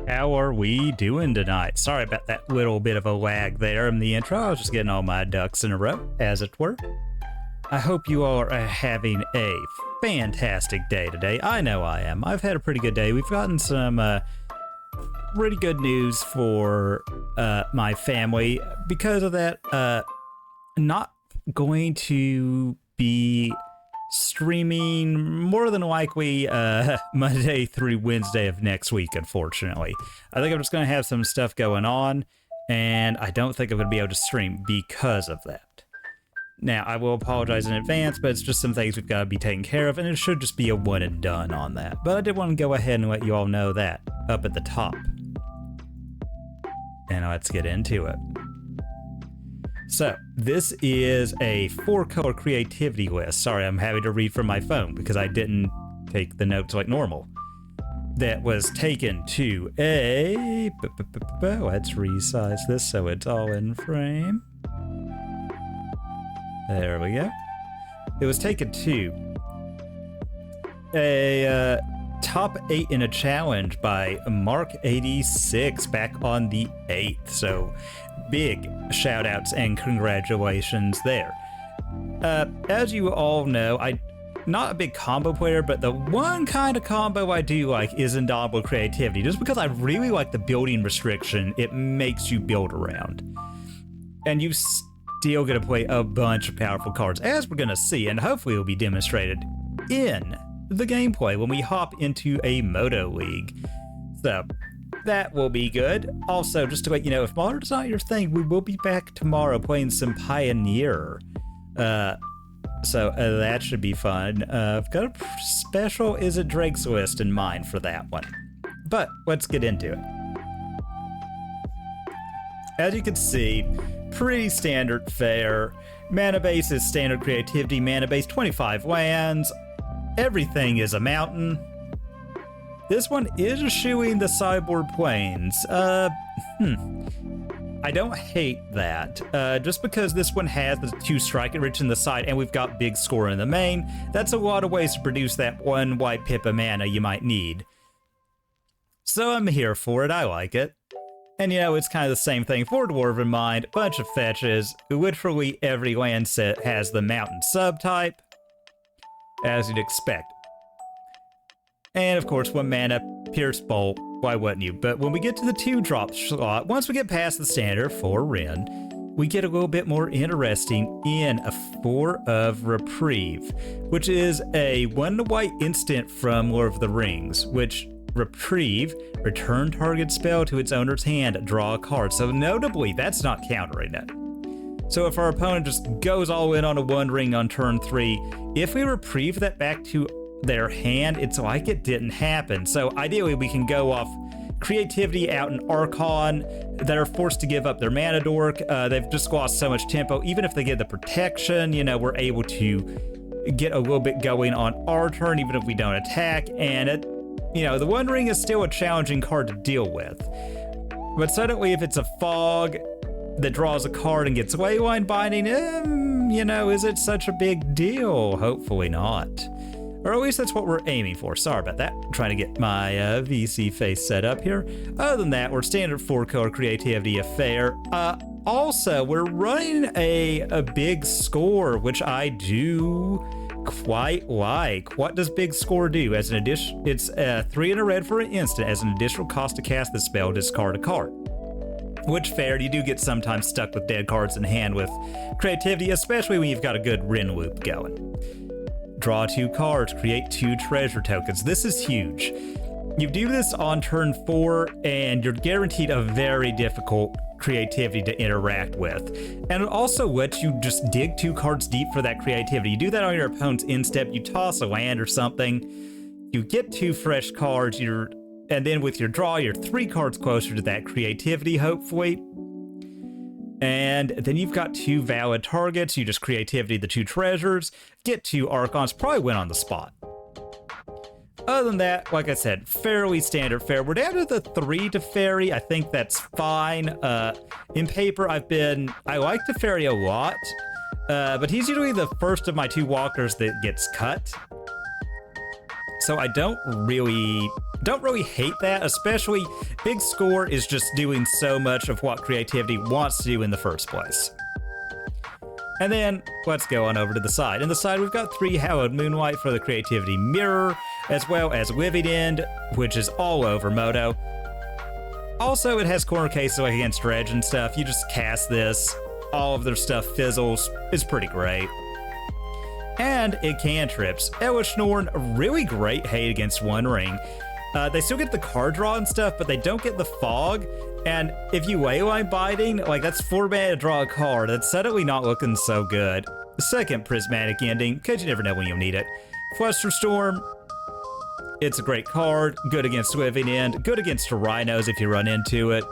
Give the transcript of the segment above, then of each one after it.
How are we doing tonight? Sorry about that little bit of a lag there in the intro. I was just getting all my ducks in a row, as it were. I hope you all are having a fantastic day today. I know I am. I've had a pretty good day. We've gotten some pretty good news for my family. Because of that, not going to be streaming more than likely Monday through Wednesday of next week, unfortunately. I think I'm just going to have some stuff going on, and I don't think I'm going to be able to stream because of that. Now, I will apologize in advance, but it's just some things we've got to be taken care of, and it should just be a one and done on that. But I did want to go ahead and let you all know that up at the top. And let's get into it. So, this is a 4-color creativity list. Sorry, I'm having to read from my phone because I didn't take the notes like normal. That was taken to a... Let's resize this so it's all in frame. There we go. It was taken to a top 8 in a challenge by Mark86 back on the 8th. So, big shout outs and congratulations there. As you all know, I'm not a big combo player, but the one kind of combo I do like is Indomitable Creativity, just because I really like the building restriction it makes you build around. And you still get to play a bunch of powerful cards, as we're going to see, and hopefully it will be demonstrated in the gameplay when we hop into a Moto League. So, that will be good. Also, just to let you know, if Modern's not your thing, we will be back tomorrow playing some Pioneer. So that should be fun. I've got a special Is It Drake's list in mind for that one. But let's get into it. As you can see, pretty standard fare. Mana base is standard creativity. Mana base 25 lands. Everything is a mountain. This one is eschewing the Sideboard Plains. I don't hate that. Just because this one has the 2 strike enrich in the side and we've got big score in the main, that's a lot of ways to produce that 1 white pip of mana you might need. So I'm here for it, I like it. And you know, it's kind of the same thing for Dwarven Mine, bunch of fetches. Literally every land set has the mountain subtype, as you'd expect. And of course, 1 mana, Pierce Bolt, why wouldn't you? But when we get to the 2-drop slot, once we get past the standard for Wrenn, we get a little bit more interesting in a 4 of Reprieve, which is a 1 white instant from Lord of the Rings, which Reprieve, return target spell to its owner's hand, draw a card. So notably, that's not countering it. So if our opponent just goes all in on a 1 ring on turn 3, if we Reprieve that back to their hand, it's like it didn't happen. So ideally we can go off creativity out in Archon that are forced to give up their mana dork. They've just lost so much tempo. Even if they get the protection, you know, we're able to get a little bit going on our turn, even if we don't attack. And it, you know, the One Ring is still a challenging card to deal with. But suddenly, if it's a fog that draws a card and gets Leyline Binding, you know, is it such a big deal? Hopefully not. Or at least that's what we're aiming for. Sorry about that. I'm trying to get my VC face set up here. Other than that, we're standard 4-color creativity affair. Also, we're running a big score, which I do quite like. What does big score do? As an addition, it's 3 and a red for an instant. As an additional cost to cast the spell, discard a card. Which, fair, you do get sometimes stuck with dead cards in hand with creativity, especially when you've got a good Wrenn loop going. Draw 2 cards, create 2 treasure tokens. This is huge. You do this on turn 4, and you're guaranteed a very difficult creativity to interact with. And it also lets you just dig 2 cards deep for that creativity. You do that on your opponent's instep, you toss a land or something, you get 2 fresh cards, and then with your draw, you're 3 cards closer to that creativity, hopefully. And then you've got 2 valid targets. You just creativity the 2 treasures, get 2 Archons, probably win on the spot. Other than that, like I said, fairly standard fare. We're down to the 3 Teferi. I think that's fine. In paper, I like Teferi a lot, but he's usually the first of my 2 walkers that gets cut. So I don't really hate that, especially big score is just doing so much of what creativity wants to do in the first place. And then let's go on over to the side. In the side, we've got 3 Hallowed Moonlight for the creativity mirror, as well as Living End, which is all over Moto. Also, it has corner cases like against Dredge and stuff. You just cast this, all of their stuff fizzles. It's pretty great. And it cantrips. Elesh Norn, really great hate against One Ring. They still get the card draw and stuff, but they don't get the fog. And if you Leyline Binding, like that's 4 mana to draw a card. That's suddenly not looking so good. The second Prismatic Ending, because you never know when you'll need it. Flusterstorm, it's a great card. Good against Living End. Good against Rhinos if you run into it.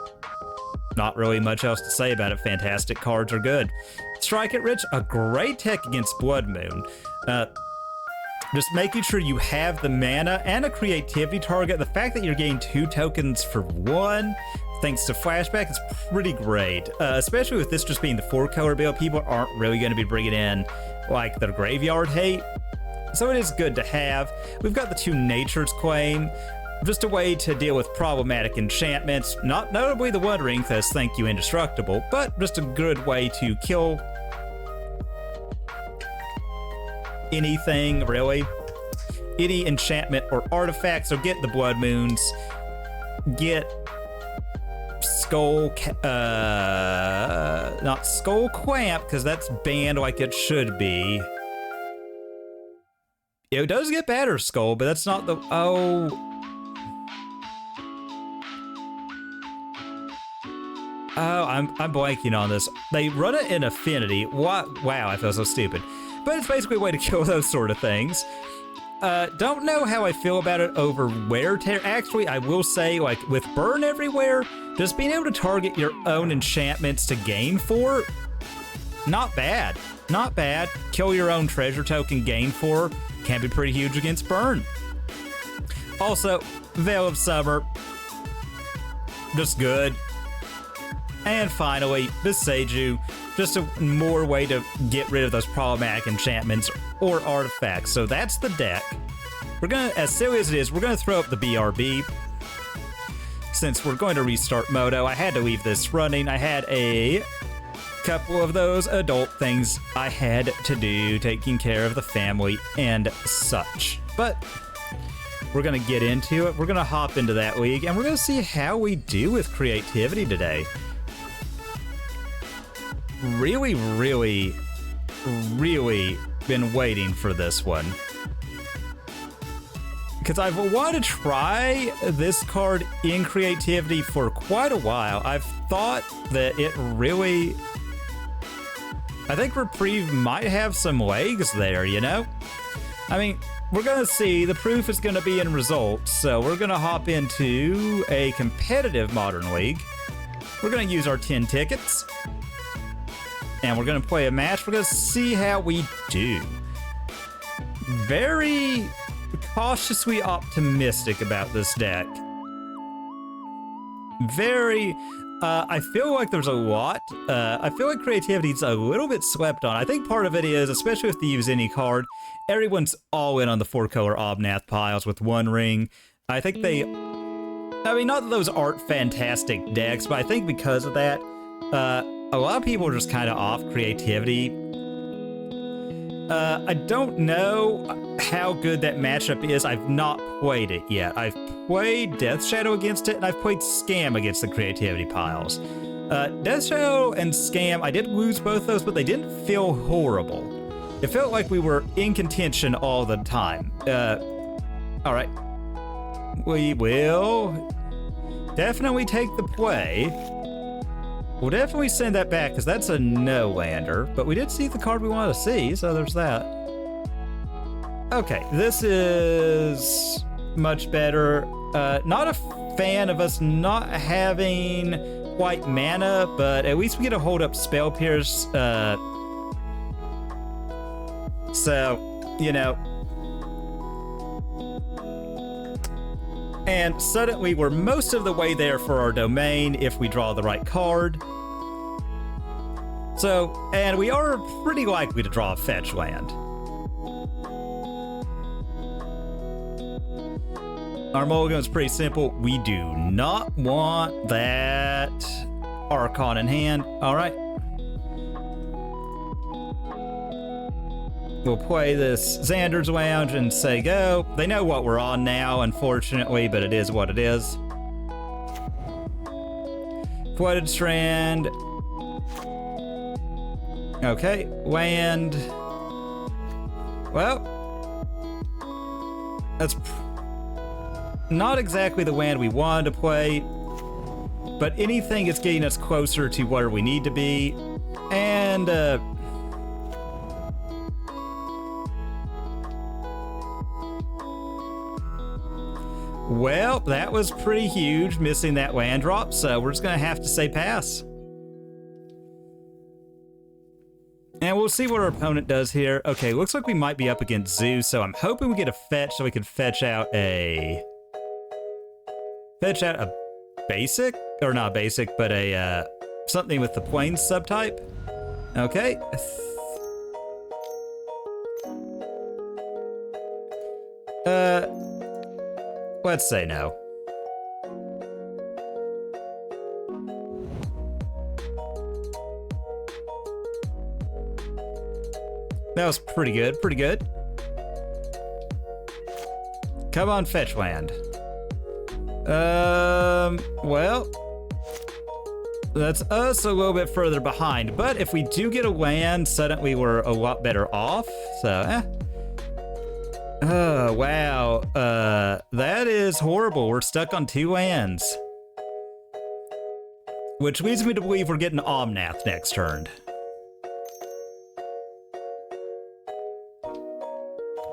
Not really much else to say about it. Fantastic cards are good. Strike it Rich, a great tech against Blood Moon. Just making sure you have the mana and a creativity target. The fact that you're getting 2 tokens for 1, thanks to Flashback, is pretty great. Especially with this just being the 4-color build, people aren't really going to be bringing in like their graveyard hate. So it is good to have. We've got the 2 Nature's Claim. Just a way to deal with problematic enchantments. Not notably the One Ring, because thank you Indestructible, but just a good way to kill anything, really. Any enchantment or artifact. So get the Blood Moons. Get not Skull Clamp, because that's banned like it should be. It does get Batter Skull, but that's not the... Oh, I'm blanking on this. They run it in Affinity. What? Wow, I feel so stupid. But it's basically a way to kill those sort of things. Don't know how I feel about it over Wear Tear. Actually, I will say, like, with Burn everywhere, just being able to target your own enchantments to gain 4, not bad. Not bad. Kill your own treasure token, gain 4, can be pretty huge against Burn. Also, Veil of Summer, just good. And finally, Boseiju, just a more way to get rid of those problematic enchantments or artifacts. So that's the deck. We're gonna, as silly as it is, we're gonna throw up the BRB. Since we're going to restart Moto, I had to leave this running. I had a couple of those adult things I had to do, taking care of the family and such. But we're gonna get into it. We're gonna hop into that league, and we're gonna see how we do with creativity today. Really been waiting for this one, because I've wanted to try this card in creativity for quite a while. I've thought that it really... I think Reprieve might have some legs there, you know? I mean, we're gonna see. The proof is gonna be in results, so we're gonna hop into a competitive Modern League. We're gonna use our 10 tickets, and we're gonna play a match. We're gonna see how we do. Very cautiously optimistic about this deck. I feel like there's a lot. I feel like creativity's a little bit slept on. I think part of it is, especially if they use any card, everyone's all in on the 4-color Omnath piles with One Ring. I think I mean, not that those aren't fantastic decks, but I think because of that, a lot of people are just kind of off creativity. I don't know how good that matchup is. I've not played it yet. I've played Death Shadow against it, and I've played Scam against the creativity piles. Death Shadow and Scam, I did lose both those, but they didn't feel horrible. It felt like we were in contention all the time. All right. We will definitely take the play. We'll definitely send that back, because that's a no-lander. But we did see the card we wanted to see, so there's that. Okay, this is much better. Not a fan of us not having white mana, but at least we get to hold up Spell Pierce. So, you know. And suddenly we're most of the way there for our domain if we draw the right card. So, and we are pretty likely to draw a fetch land. Our mulligan is pretty simple. We do not want that Archon in hand. All right. We'll play this Xander's Lounge and say go. They know what we're on now, unfortunately, but it is what it is. Flooded Strand. Okay, land. Well, that's not exactly the land we wanted to play, but anything is getting us closer to where we need to be. And, well, that was pretty huge, missing that land drop, so we're just gonna have to say pass. And we'll see what our opponent does here. Okay, looks like we might be up against Zoo, so I'm hoping we get a fetch so we can fetch out a basic, or not basic, but a something with the Plains subtype. Okay. Let's say no. That was pretty good, pretty good. Come on, fetch land. Well, that's us a little bit further behind, but if we do get a land, suddenly we're a lot better off, so, Oh, wow. That is horrible. We're stuck on 2 lands. Which leads me to believe we're getting Omnath next turn.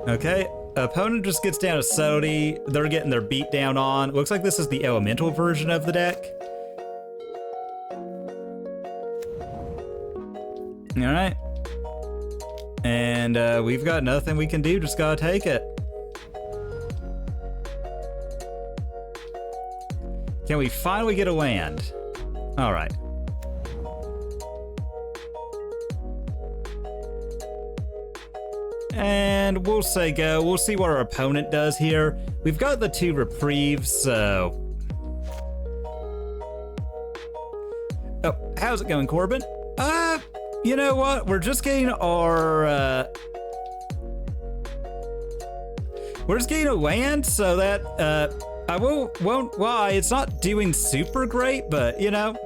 Okay, opponent just gets down to Sodi. They're getting their beat down on. Looks like this is the elemental version of the deck. All right. And we've got nothing we can do, just gotta take it. Can we finally get a land? All right. And we'll say go. We'll see what our opponent does here. We've got the 2 Reprieves, so... Oh, how's it going, Corbin? You know what? We're just getting our, we're just getting a land, so that, I won't lie, it's not doing super great, but, you know.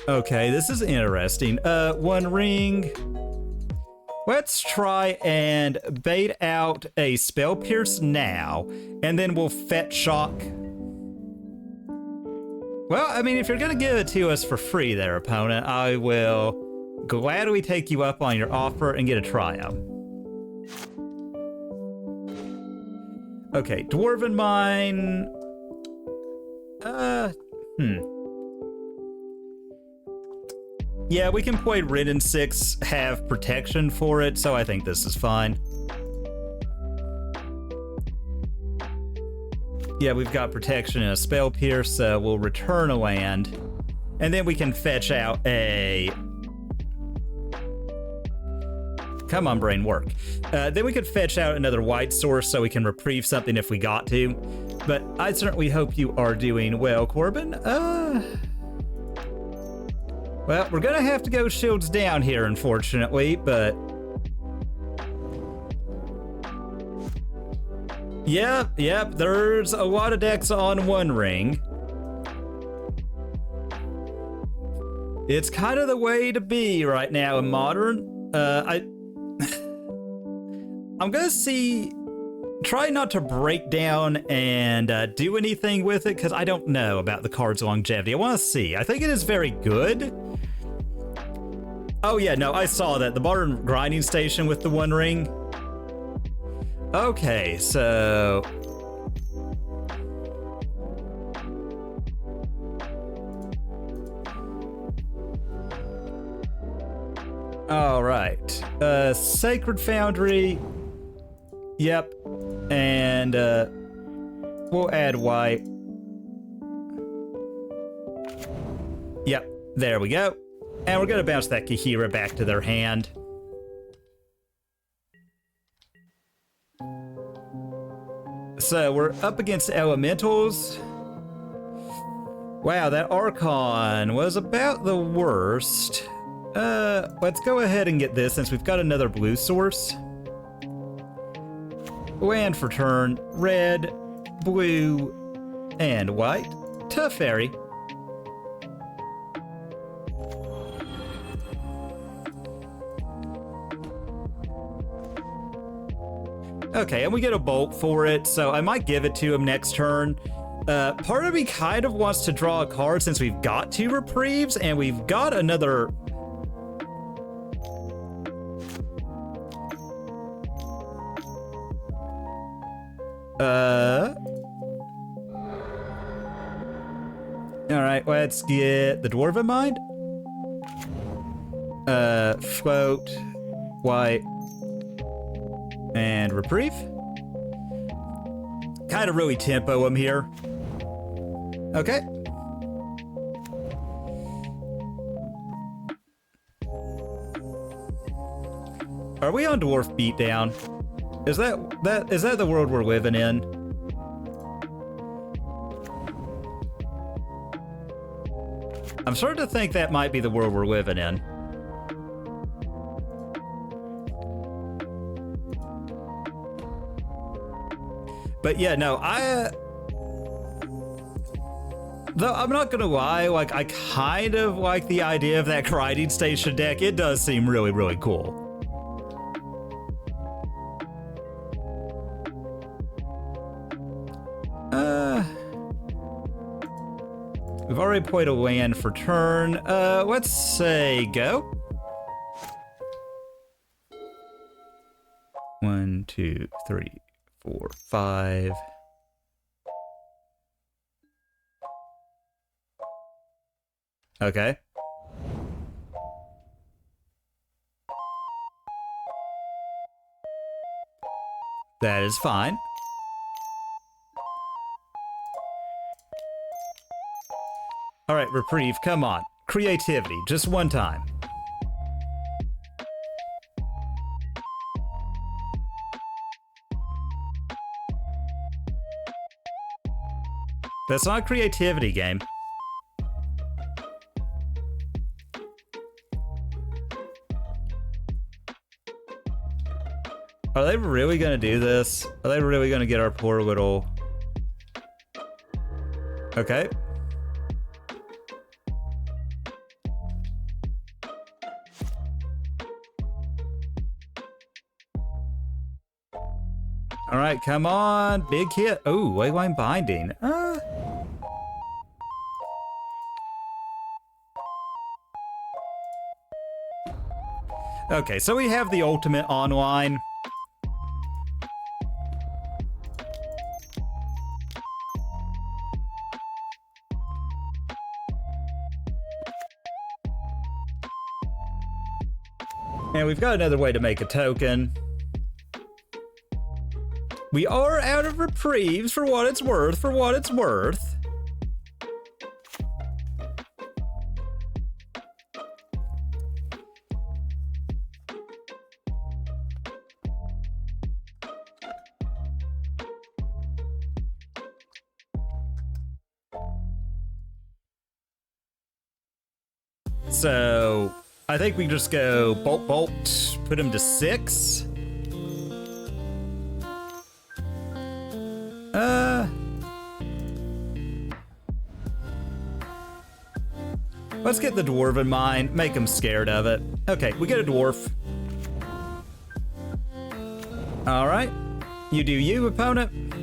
Okay, this is interesting. 1 ring. Let's try and bait out a Spell Pierce now, and then we'll fetch Shock. Well, I mean, if you're gonna give it to us for free there, opponent, I will gladly take you up on your offer and get a tryout. Okay, Dwarven Mine. Yeah, we can play Wrenn and Six, have protection for it, so I think this is fine. Yeah, we've got protection and a spell pierce, so we'll return a land. And then we can fetch out a... Come on, brain, work. Then we could fetch out another white source so we can reprieve something if we got to. But I certainly hope you are doing well, Corbin. Well, we're gonna have to go shields down here, unfortunately, but... Yep, there's a lot of decks on One Ring. It's kind of the way to be right now in Modern. I'm gonna try not to break down and do anything with it, because I don't know about the card's longevity. I want to see. I think it is very good. Oh yeah, no, I saw that. The modern grinding station with the One Ring. Okay, so... All right. Sacred Foundry. Yep. And we'll add white. Yep. There we go. And we're going to bounce that Kahira back to their hand. So we're up against elementals. Wow, that Archon was about the worst. Let's go ahead and get this since we've got another blue source. Land for turn, red, blue, and white. Teferi. Okay, and we get a bolt for it, so I might give it to him next turn. Part of me kind of wants to draw a card since we've got 2 reprieves, and we've got another... Alright, let's get the Dwarven Mine. Float, white, and Reprieve. Kind of really tempo him here. Okay. Are we on Dwarf Beatdown? Is that the world we're living in? I'm starting to think that might be the world we're living in. But yeah, no, though I'm not gonna lie, like, I kind of like the idea of that grinding station deck. It does seem really, really cool. We've already played a land for turn. Let's say go. 1, 2, 3, 4, 5. Okay. That is fine. All right, Reprieve, come on. Creativity, just one time. That's not a creativity game. Are they really gonna do this? Are they really gonna get our poor little... Okay. All right, come on, big hit. Oh, Leyline Binding. Okay, so we have the ultimate online. And we've got another way to make a token. We are out of reprieves for what it's worth, So, I think we just go bolt, put him to 6. Let's get the Dwarven Mine, make him scared of it. Okay, we get a dwarf. All right, you do you, opponent.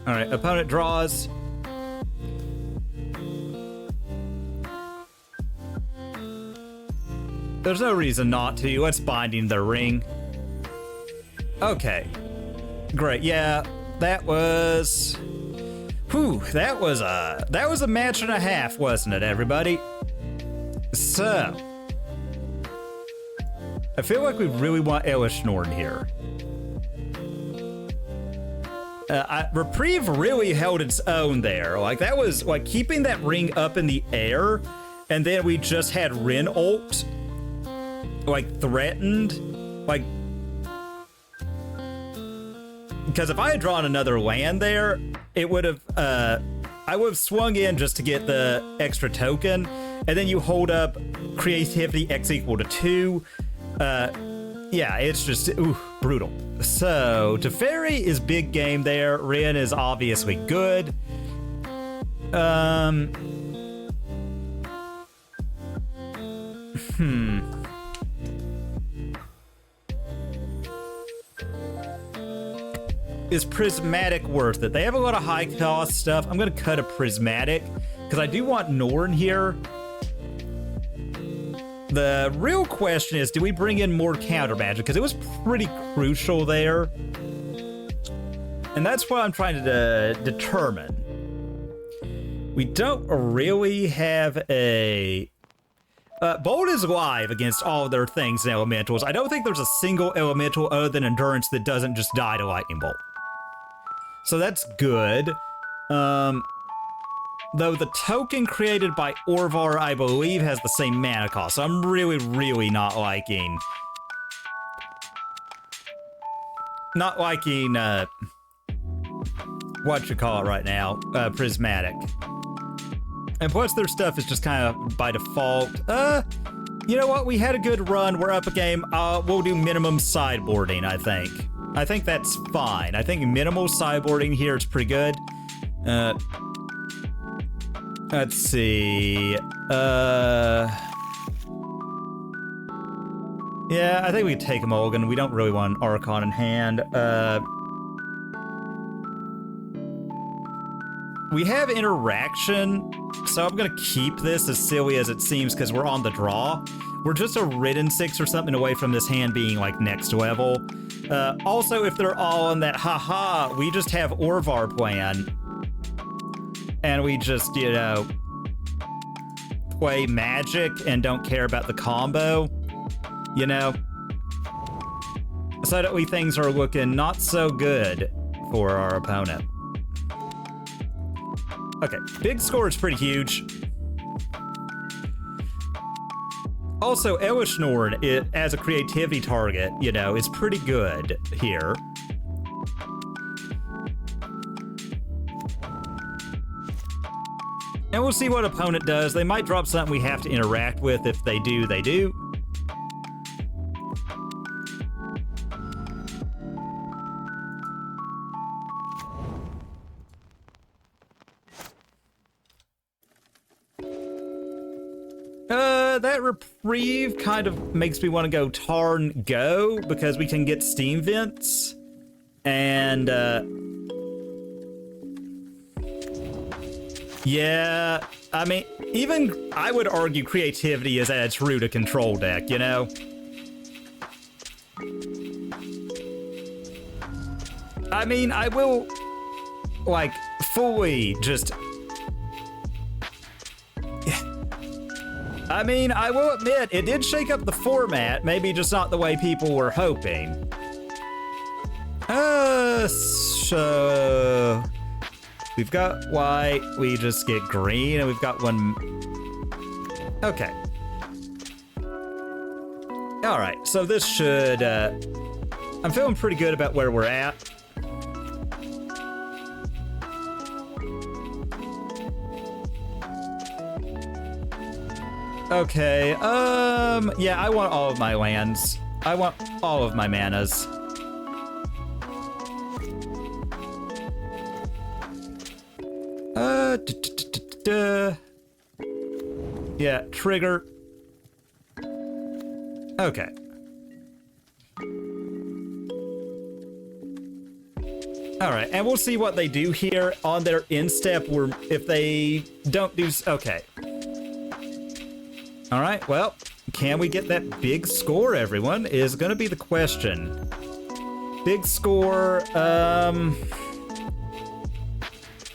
All right, opponent draws. There's no reason not to. Let's Binding the Ring. Okay. Great. Yeah, that was... Whew, that was a match and a half, wasn't it, everybody? So... I feel like we really want Elesh Norn here. Reprieve really held its own there. Like, that was, like, keeping that ring up in the air, and then we just had Wrenn ult, like, threatened. Like, because if I had drawn another land there, it would have, I would have swung in just to get the extra token, and then you hold up creativity X equal to 2. Yeah, it's just, ooh, brutal. So, Teferi is big game there. Wrenn is obviously good. Is Prismatic worth it? They have a lot of high cost stuff. I'm gonna cut a Prismatic because I do want Norn here. The real question is, do we bring in more counter magic? Because it was pretty crucial there. And that's what I'm trying to determine. We don't really have a... Bold is live against all of their things and elementals. I don't think there's a single elemental other than Endurance that doesn't just die to Lightning Bolt. So that's good. Though the token created by Orvar, I believe, has the same mana cost. So I'm really, really not liking... what you call it right now, Prismatic. And plus their stuff is just kind of by default. You know what? We had a good run. We're up a game. We'll do minimum sideboarding, I think. I think that's fine. I think minimal sideboarding here is pretty good. Let's see. Yeah, I think we can take a mulligan. We don't really want an Archon in hand. We have interaction, so I'm gonna keep this, as silly as it seems, because we're on the draw. We're just a Wrenn and Six or something away from this hand being like next level. Also, if they're all on that haha, we just have Orvar plan. And we just, you know, play magic and don't care about the combo, you know? Suddenly things are looking not so good for our opponent. Okay, big score is pretty huge. Also, Elesh Norn, as a creativity target, you know, is pretty good here. And we'll see what opponent does. They might drop something we have to interact with. If they do, they do. That Reprieve kind of makes me want to go Tarn Go, because we can get Steam Vents. And, yeah, I mean, even I would argue creativity is at its root a control deck, you know? I mean, I will, like, fully just... I mean, I will admit, it did shake up the format, maybe just not the way people were hoping. So... We've got white, we just get green, and we've got one... Okay. Alright, so this should... I'm feeling pretty good about where we're at. Okay, yeah, I want all of my lands. I want all of my manas. Yeah, trigger. Okay. Alright, and we'll see what they do here on their instep, where if they don't do... Okay. Alright, well, can we get that big score, everyone, is gonna be the question. Big score, I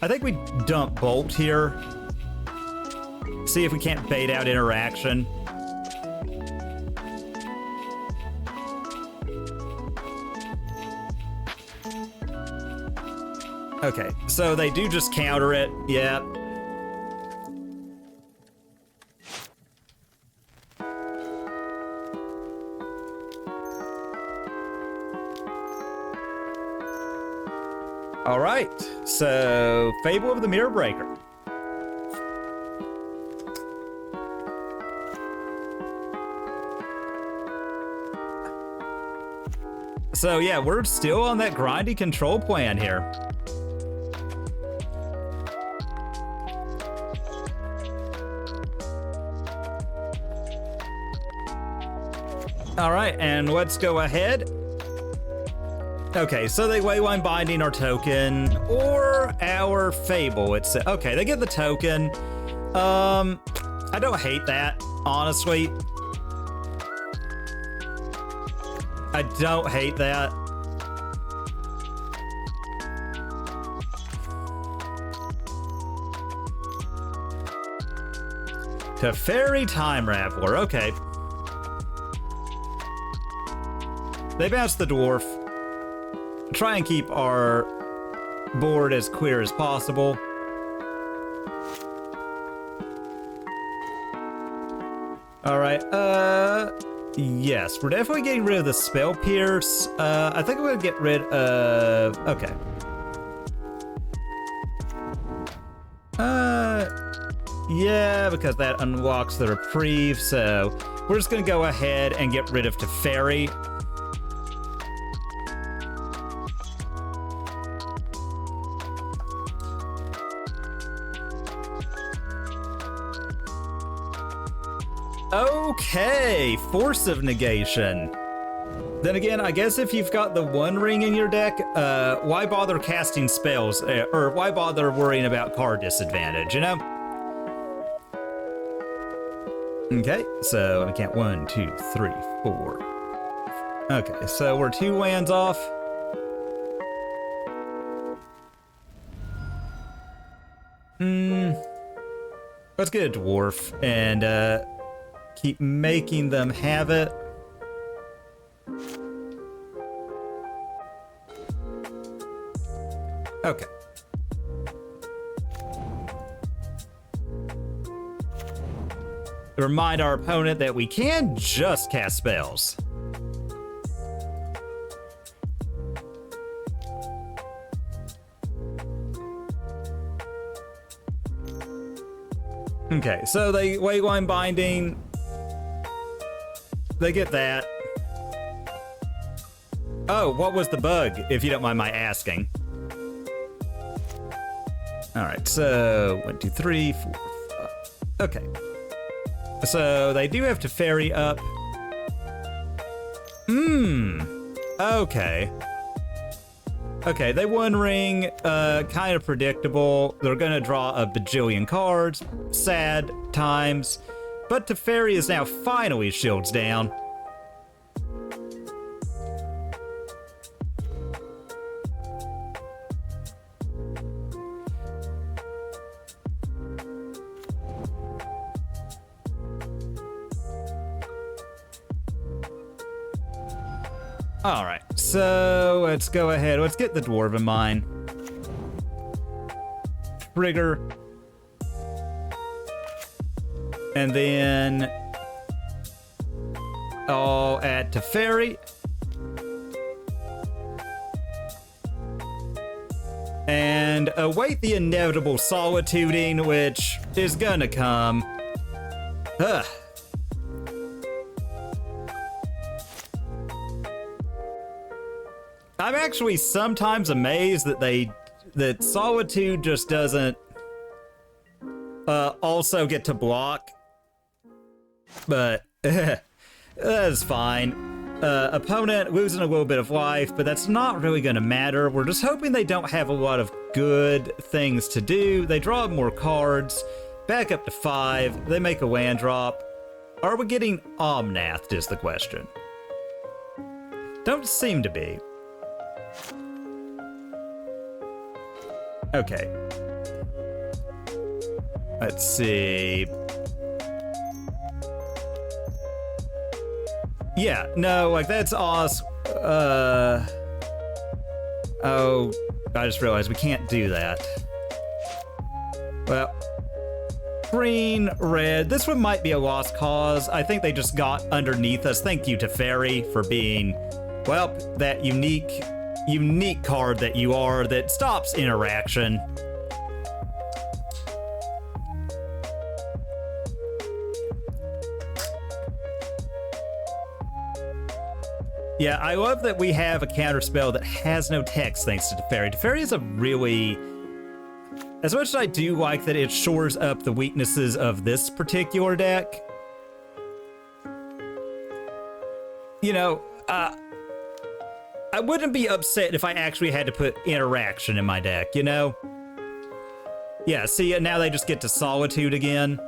think we dump Bolt here. See if we can't bait out interaction. Okay, so they do just counter it. Yep. All right, so Fable of the Mirror Breaker. So yeah, we're still on that grindy control plan here. All right, and let's go ahead. Okay, so they Leyline Binding our token or our Fable. It's okay. They get the token. I don't hate that, honestly. I don't hate that. Teferi Time Raveler. Okay. They bounce the dwarf. Try and keep our board as clear as possible. All right, yes, we're definitely getting rid of the Spell Pierce. I think I'm gonna get rid of, okay. Yeah, because that unlocks the Reprieve, so we're just gonna go ahead and get rid of Teferi. Okay, Force of Negation. Then again, I guess if you've got the One Ring in your deck, why bother casting spells, or why bother worrying about card disadvantage, you know? Okay, so I count 1, 2, 3, 4. Okay, so we're 2 lands off. Let's get a dwarf and keep making them have it. Okay. Remind our opponent that we can just cast spells. Okay, so they Leyline Binding. They get that. Oh, what was the bug, if you don't mind my asking? All right, so 1, 2, 3, 4, 5. Okay. So they do have to ferry up. Okay. Okay, they One Ring, kind of predictable. They're gonna draw a bajillion cards. Sad times. But Teferi is now finally shields down. All right, so let's go ahead. Let's get the Dwarven Mine. Trigger. And then I'll add Teferi. And await the inevitable solituding, which is gonna come. Ugh. I'm actually sometimes amazed that Solitude just doesn't also get to block. But that's fine. Opponent losing a little bit of life, but that's not really going to matter. We're just hoping they don't have a lot of good things to do. They draw more cards, back up to 5, they make a land drop. Are we getting Omnathed is the question. Don't seem to be. Okay. Let's see. Yeah, no, like that's awesome. Oh, I just realized we can't do that. Well, green, red. This one might be a lost cause. I think they just got underneath us. Thank you to Teferi for being, well, that unique card that you are that stops interaction. Yeah, I love that we have a counterspell that has no text thanks to Teferi. Teferi is a really... As much as I do like that it shores up the weaknesses of this particular deck, you know, I wouldn't be upset if I actually had to put interaction in my deck, you know? Yeah, see, now they just get to Solitude again.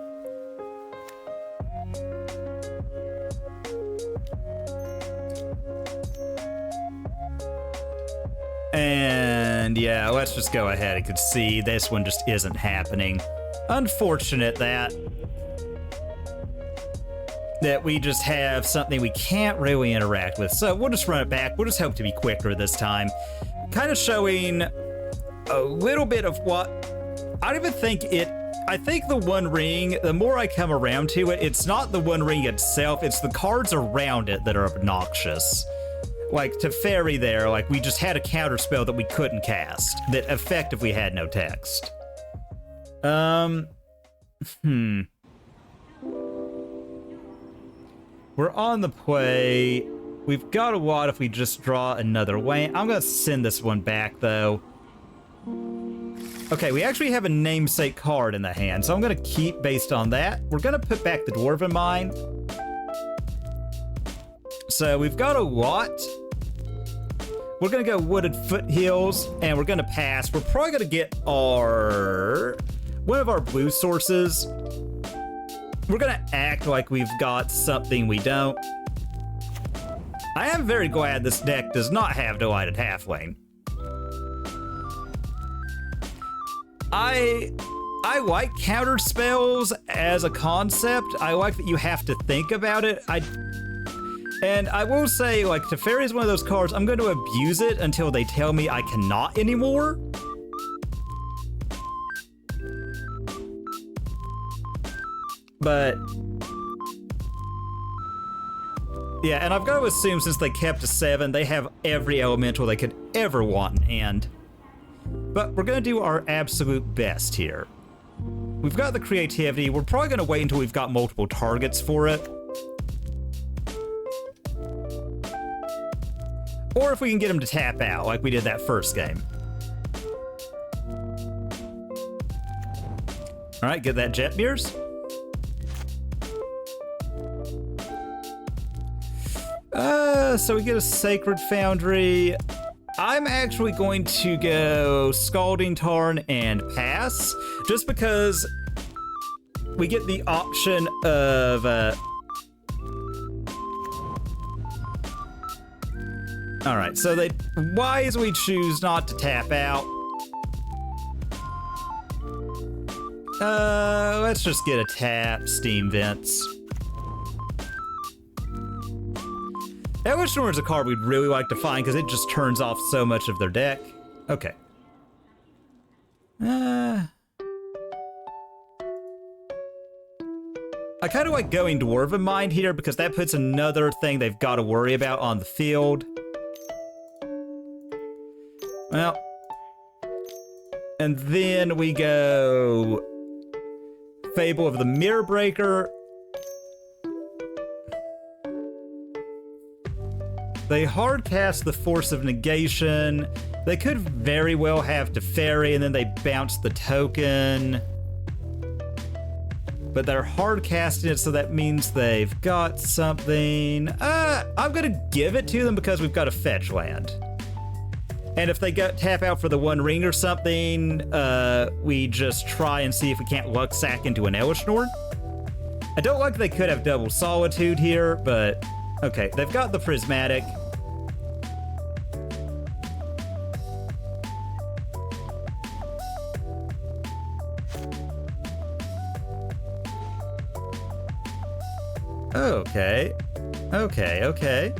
And yeah, let's just go ahead. You can see this one just isn't happening. Unfortunate that we just have something we can't really interact with. So we'll just run it back. We'll just hope to be quicker this time. Kind of showing a little bit of what... I don't even think it... I think the One Ring, the more I come around to it, it's not the One Ring itself, it's the cards around it that are obnoxious. Like Teferi there, like we just had a counter spell that we couldn't cast that effectively had no text. We're on the play. We've got a lot if we just draw another land. I'm gonna send this one back though. Okay, we actually have a namesake card in the hand, so I'm gonna keep based on that. We're gonna put back the Dwarven Mine. So we've got a lot. We're gonna go Wooded Foothills, and we're gonna pass. We're probably gonna get one of our blue sources. We're gonna act like we've got something we don't. I am very glad this deck does not have Delighted Halfling. I like counter spells as a concept. I like that you have to think about it. And I will say, like, Teferi is one of those cards, I'm going to abuse it until they tell me I cannot anymore. But... yeah, and I've got to assume since they kept a 7, they have every elemental they could ever want in hand. But we're going to do our absolute best here. We've got the creativity. We're probably going to wait until we've got multiple targets for it. Or if we can get him to tap out, like we did that first game. All right, get that Jetmirs. So we get a Sacred Foundry. I'm actually going to go Scalding Tarn and pass, just because we get the option of... all right, so they wisely choose not to tap out. Let's just get a tap, Steam Vents. Elesh Norn is a card we'd really like to find because it just turns off so much of their deck. Okay. I kind of like going Dwarven Mine here because that puts another thing they've got to worry about on the field. Well, and then we go Fable of the Mirror Breaker. They hard cast the Force of Negation. They could very well have Teferi and then they bounce the token. But they're hard casting it, so that means they've got something. I'm gonna give it to them because we've got a fetch land. And if they tap out for the One Ring or something, we just try and see if we can't luck sack into an Elesh Norn. I don't like they could have double Solitude here, but okay, they've got the Prismatic. Okay. Okay.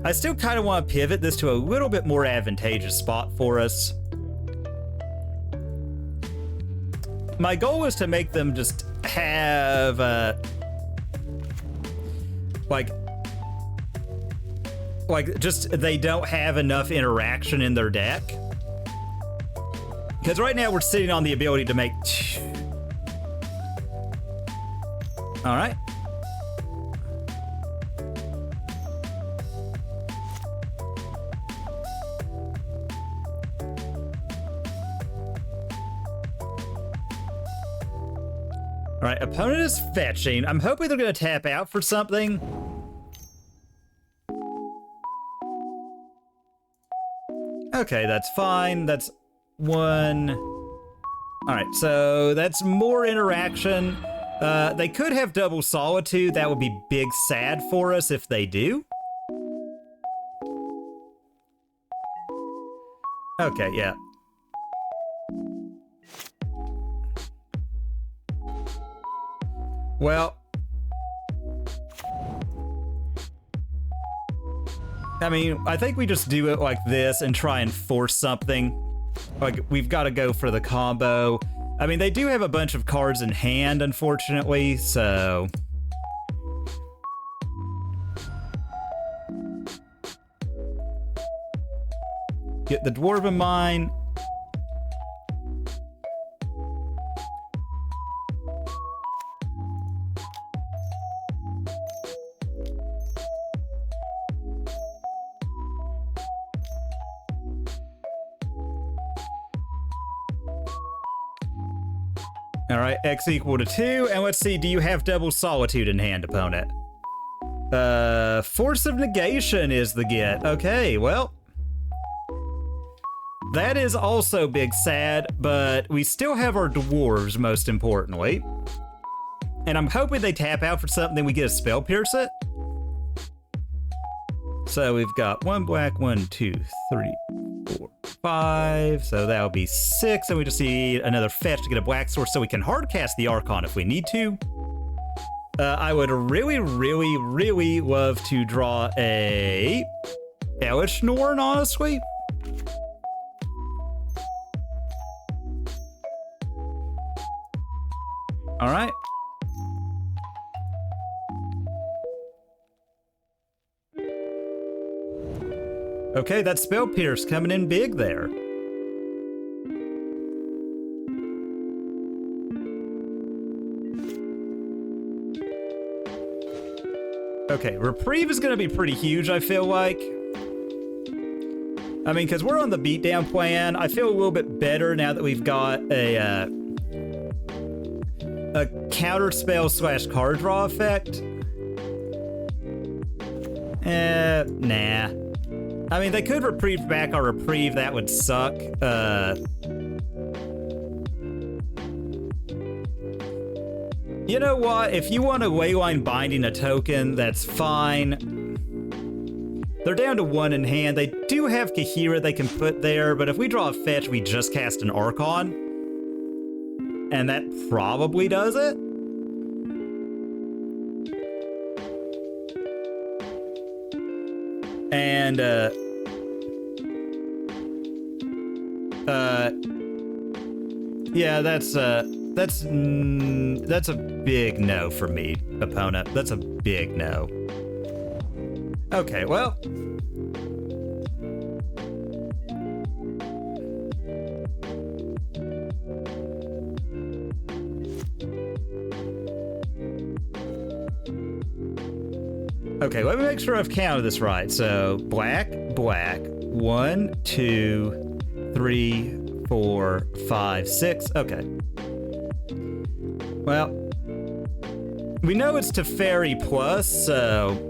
I still kind of want to pivot this to a little bit more advantageous spot for us. My goal is to make them just have, just they don't have enough interaction in their deck. Because right now we're sitting on the ability to make... All right. All right, opponent is fetching. I'm hoping they're going to tap out for something. Okay, that's fine. That's one. All right, so that's more interaction. They could have double Solitude. That would be big sad for us if they do. Okay, yeah. Well, I mean, I think we just do it like this and try and force something. Like, we've got to go for the combo. I mean, they do have a bunch of cards in hand, unfortunately, so... Get the Dwarven Mine. All right, X equal to 2, and let's see, do you have double Solitude in hand, opponent? Force of Negation is the get. Okay, well, that is also big sad, but we still have our dwarves, most importantly. And I'm hoping they tap out for something, then we get a Spell Pierce it. So we've got 1 black, 1, 2, 3, 4, 5. So that'll be 6, and we just need another fetch to get a black source so we can hardcast the Archon if we need to. I would really, really, really love to draw a Elesh Norn, honestly. All right. Okay, that Spell Pierce coming in big there. Okay, Reprieve is going to be pretty huge, I feel like. I mean, because we're on the beatdown plan, I feel a little bit better now that we've got a counter spell / card draw effect. Nah. I mean, they could Reprieve back our Reprieve, that would suck. You know what? If you want to Leyline Binding a token, that's fine. They're down to 1 in hand. They do have Kahira they can put there, but if we draw a fetch, we just cast an Archon. And that probably does it. And, yeah, that's a big no for me, opponent. That's a big no. Okay, well. Okay, let me make sure I've counted this right. So, black, black, 1, 2, 3, 4, 5, 6. Okay. Well, we know it's Teferi plus, so.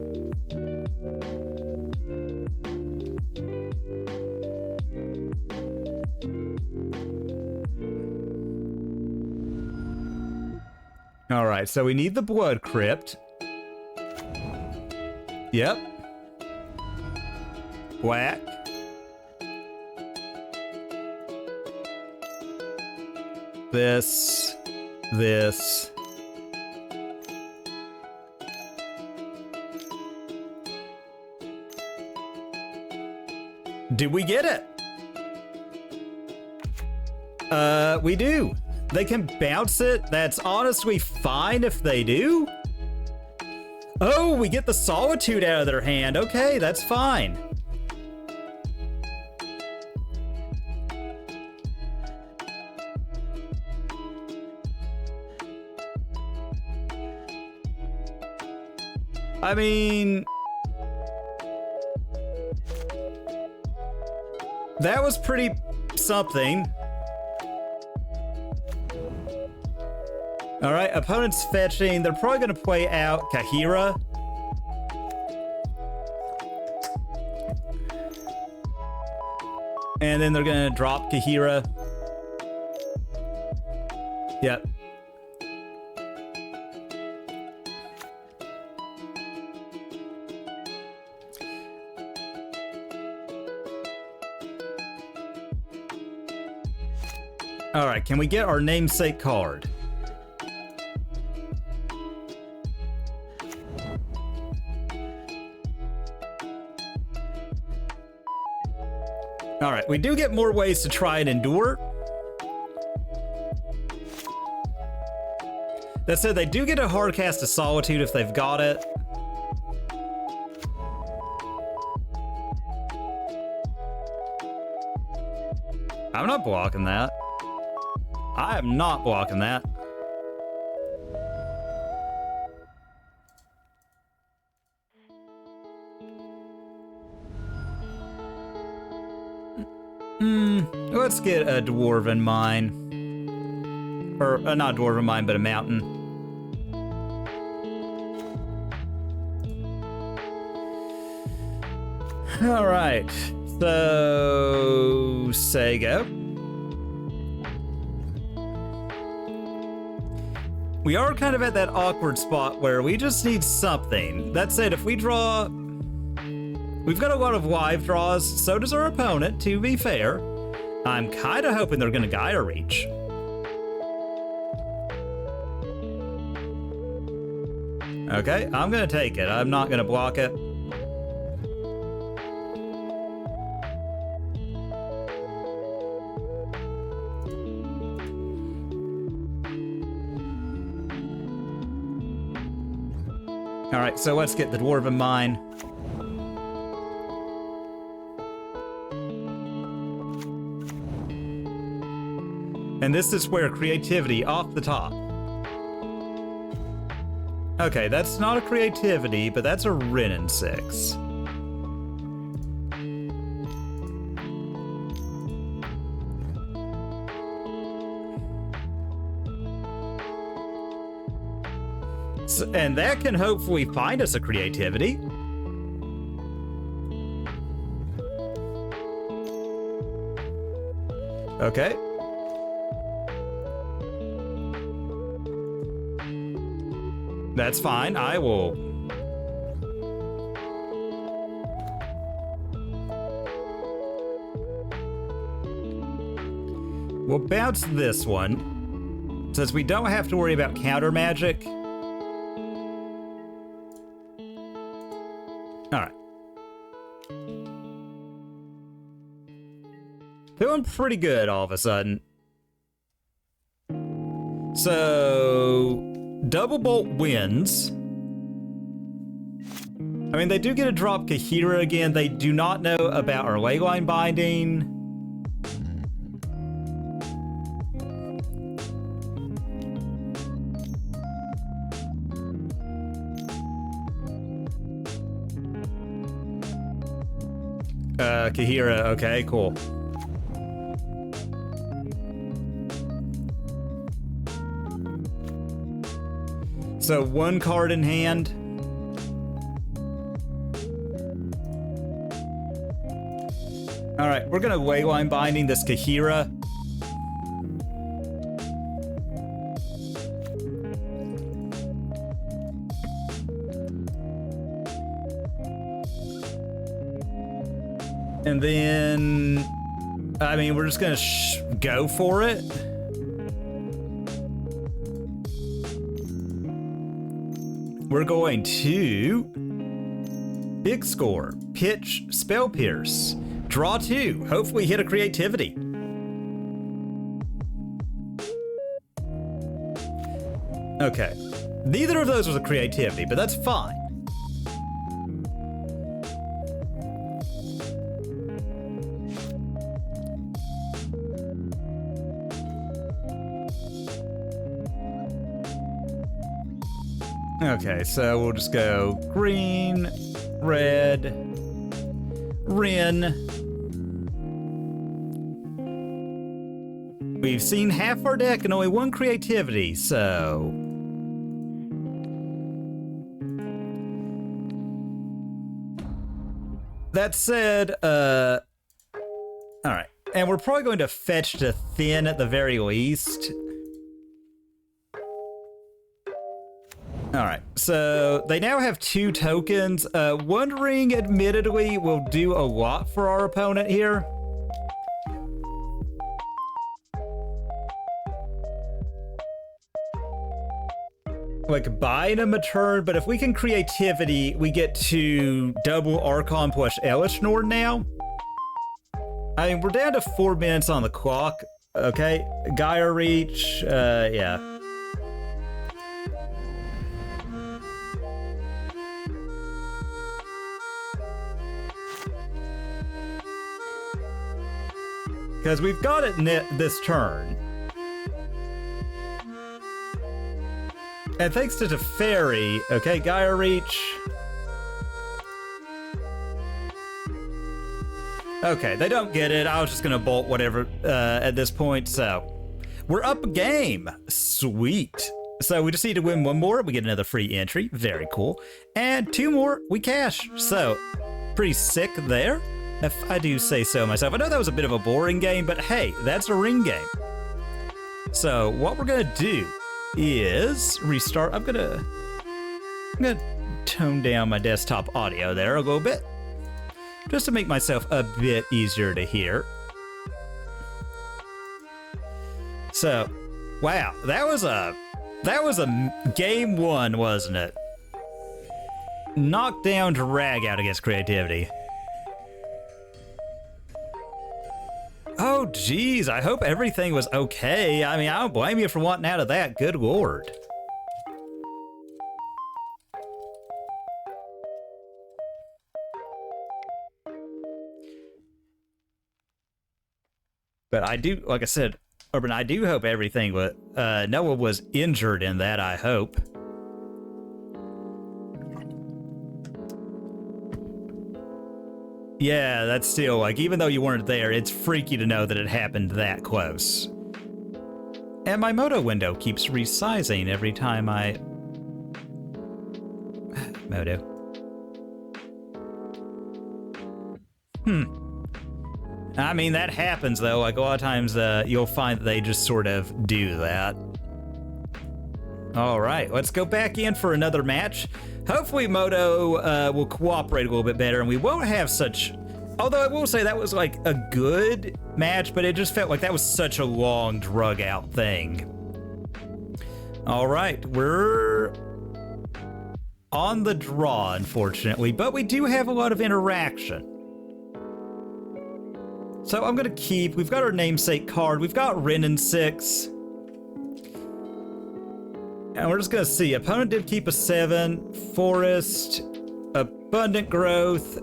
Alright, so we need the Blood Crypt. Yep. Black. This. Did we get it? We do. They can bounce it. That's honestly fine if they do. Oh, we get the Solitude out of their hand. Okay, that's fine. I mean, that was pretty something. Alright, opponent's fetching. They're probably going to play out Kahira. And then they're going to drop Kahira. Yep. Alright, can we get our namesake card? Alright, we do get more ways to try and endure. That said, they do get a hard cast of Solitude if they've got it. I'm not blocking that. I am not blocking that. Let's get a Dwarven Mine. Or, not Dwarven Mine, but a mountain. Alright. So, Sego. We are kind of at that awkward spot where we just need something. That said, if we draw... We've got a lot of live draws, so does our opponent, to be fair. I'm kind of hoping they're going to Gaia Reach. Okay, I'm going to take it. I'm not going to block it. Alright, so let's get the Dwarven Mine. And this is where creativity off the top. Okay, that's not a creativity, but that's a Wrenn and Six. So, and that can hopefully find us a creativity. Okay. That's fine, I will... We'll bounce this one, since we don't have to worry about counter magic. Alright. doing pretty good all of a sudden. So, Double Bolt wins. I mean, they do get to drop Kahira again. They do not know about our Leyline Binding. Kahira, okay, cool. So, one card in hand. Alright, we're gonna Leyline Binding this Kahira. And then, I mean, we're just gonna go for it. We're going to big score, pitch, spell pierce, draw 2. Hopefully hit a creativity. Okay, neither of those was a creativity, but that's fine. Okay, so we'll just go green, red, Wrenn. We've seen half our deck and only one creativity, so... That said, alright. And we're probably going to fetch to thin at the very least. Alright, so they now have 2 tokens. One ring, admittedly, will do a lot for our opponent here. Like, buying him a turn, but if we can creativity, we get to double Archon plus Elesh Norn now. I mean, we're down to 4 minutes on the clock. Okay, Gaia Reach, yeah. Because we've got it this turn. And thanks to Teferi, okay, Gaia Reach. Okay, they don't get it. I was just gonna bolt whatever at this point, so. We're up a game. Sweet. So we just need to win 1 more, we get another free entry. Very cool. And 2 more, we cash. So, pretty sick there, if I do say so myself. I know that was a bit of a boring game, but hey, that's a ring game. So what we're gonna do is restart. I'm gonna tone down my desktop audio there a little bit, just to make myself a bit easier to hear. So, wow, that was a game 1, wasn't it? Knockdown drag out against creativity. Oh, geez, I hope everything was okay. I mean, I don't blame you for wanting out of that. Good lord. But I do, like I said, Urban, I do hope everything was, no one was injured in that, I hope. Yeah, that's still, like, even though you weren't there, it's freaky to know that it happened that close. And my Moto window keeps resizing every time I... Moto. I mean, that happens, though. Like, a lot of times, you'll find that they just sort of do that. All right, let's go back in for another match. Hopefully Moto will cooperate a little bit better and we won't have such... Although I will say that was like a good match, but it just felt like that was such a long, drug out thing. All right, we're on the draw, unfortunately, but we do have a lot of interaction. So I'm gonna keep, we've got our namesake card, we've got Wrenn and Six. And we're just gonna see, opponent did keep a 7, Forest, Abundant Growth,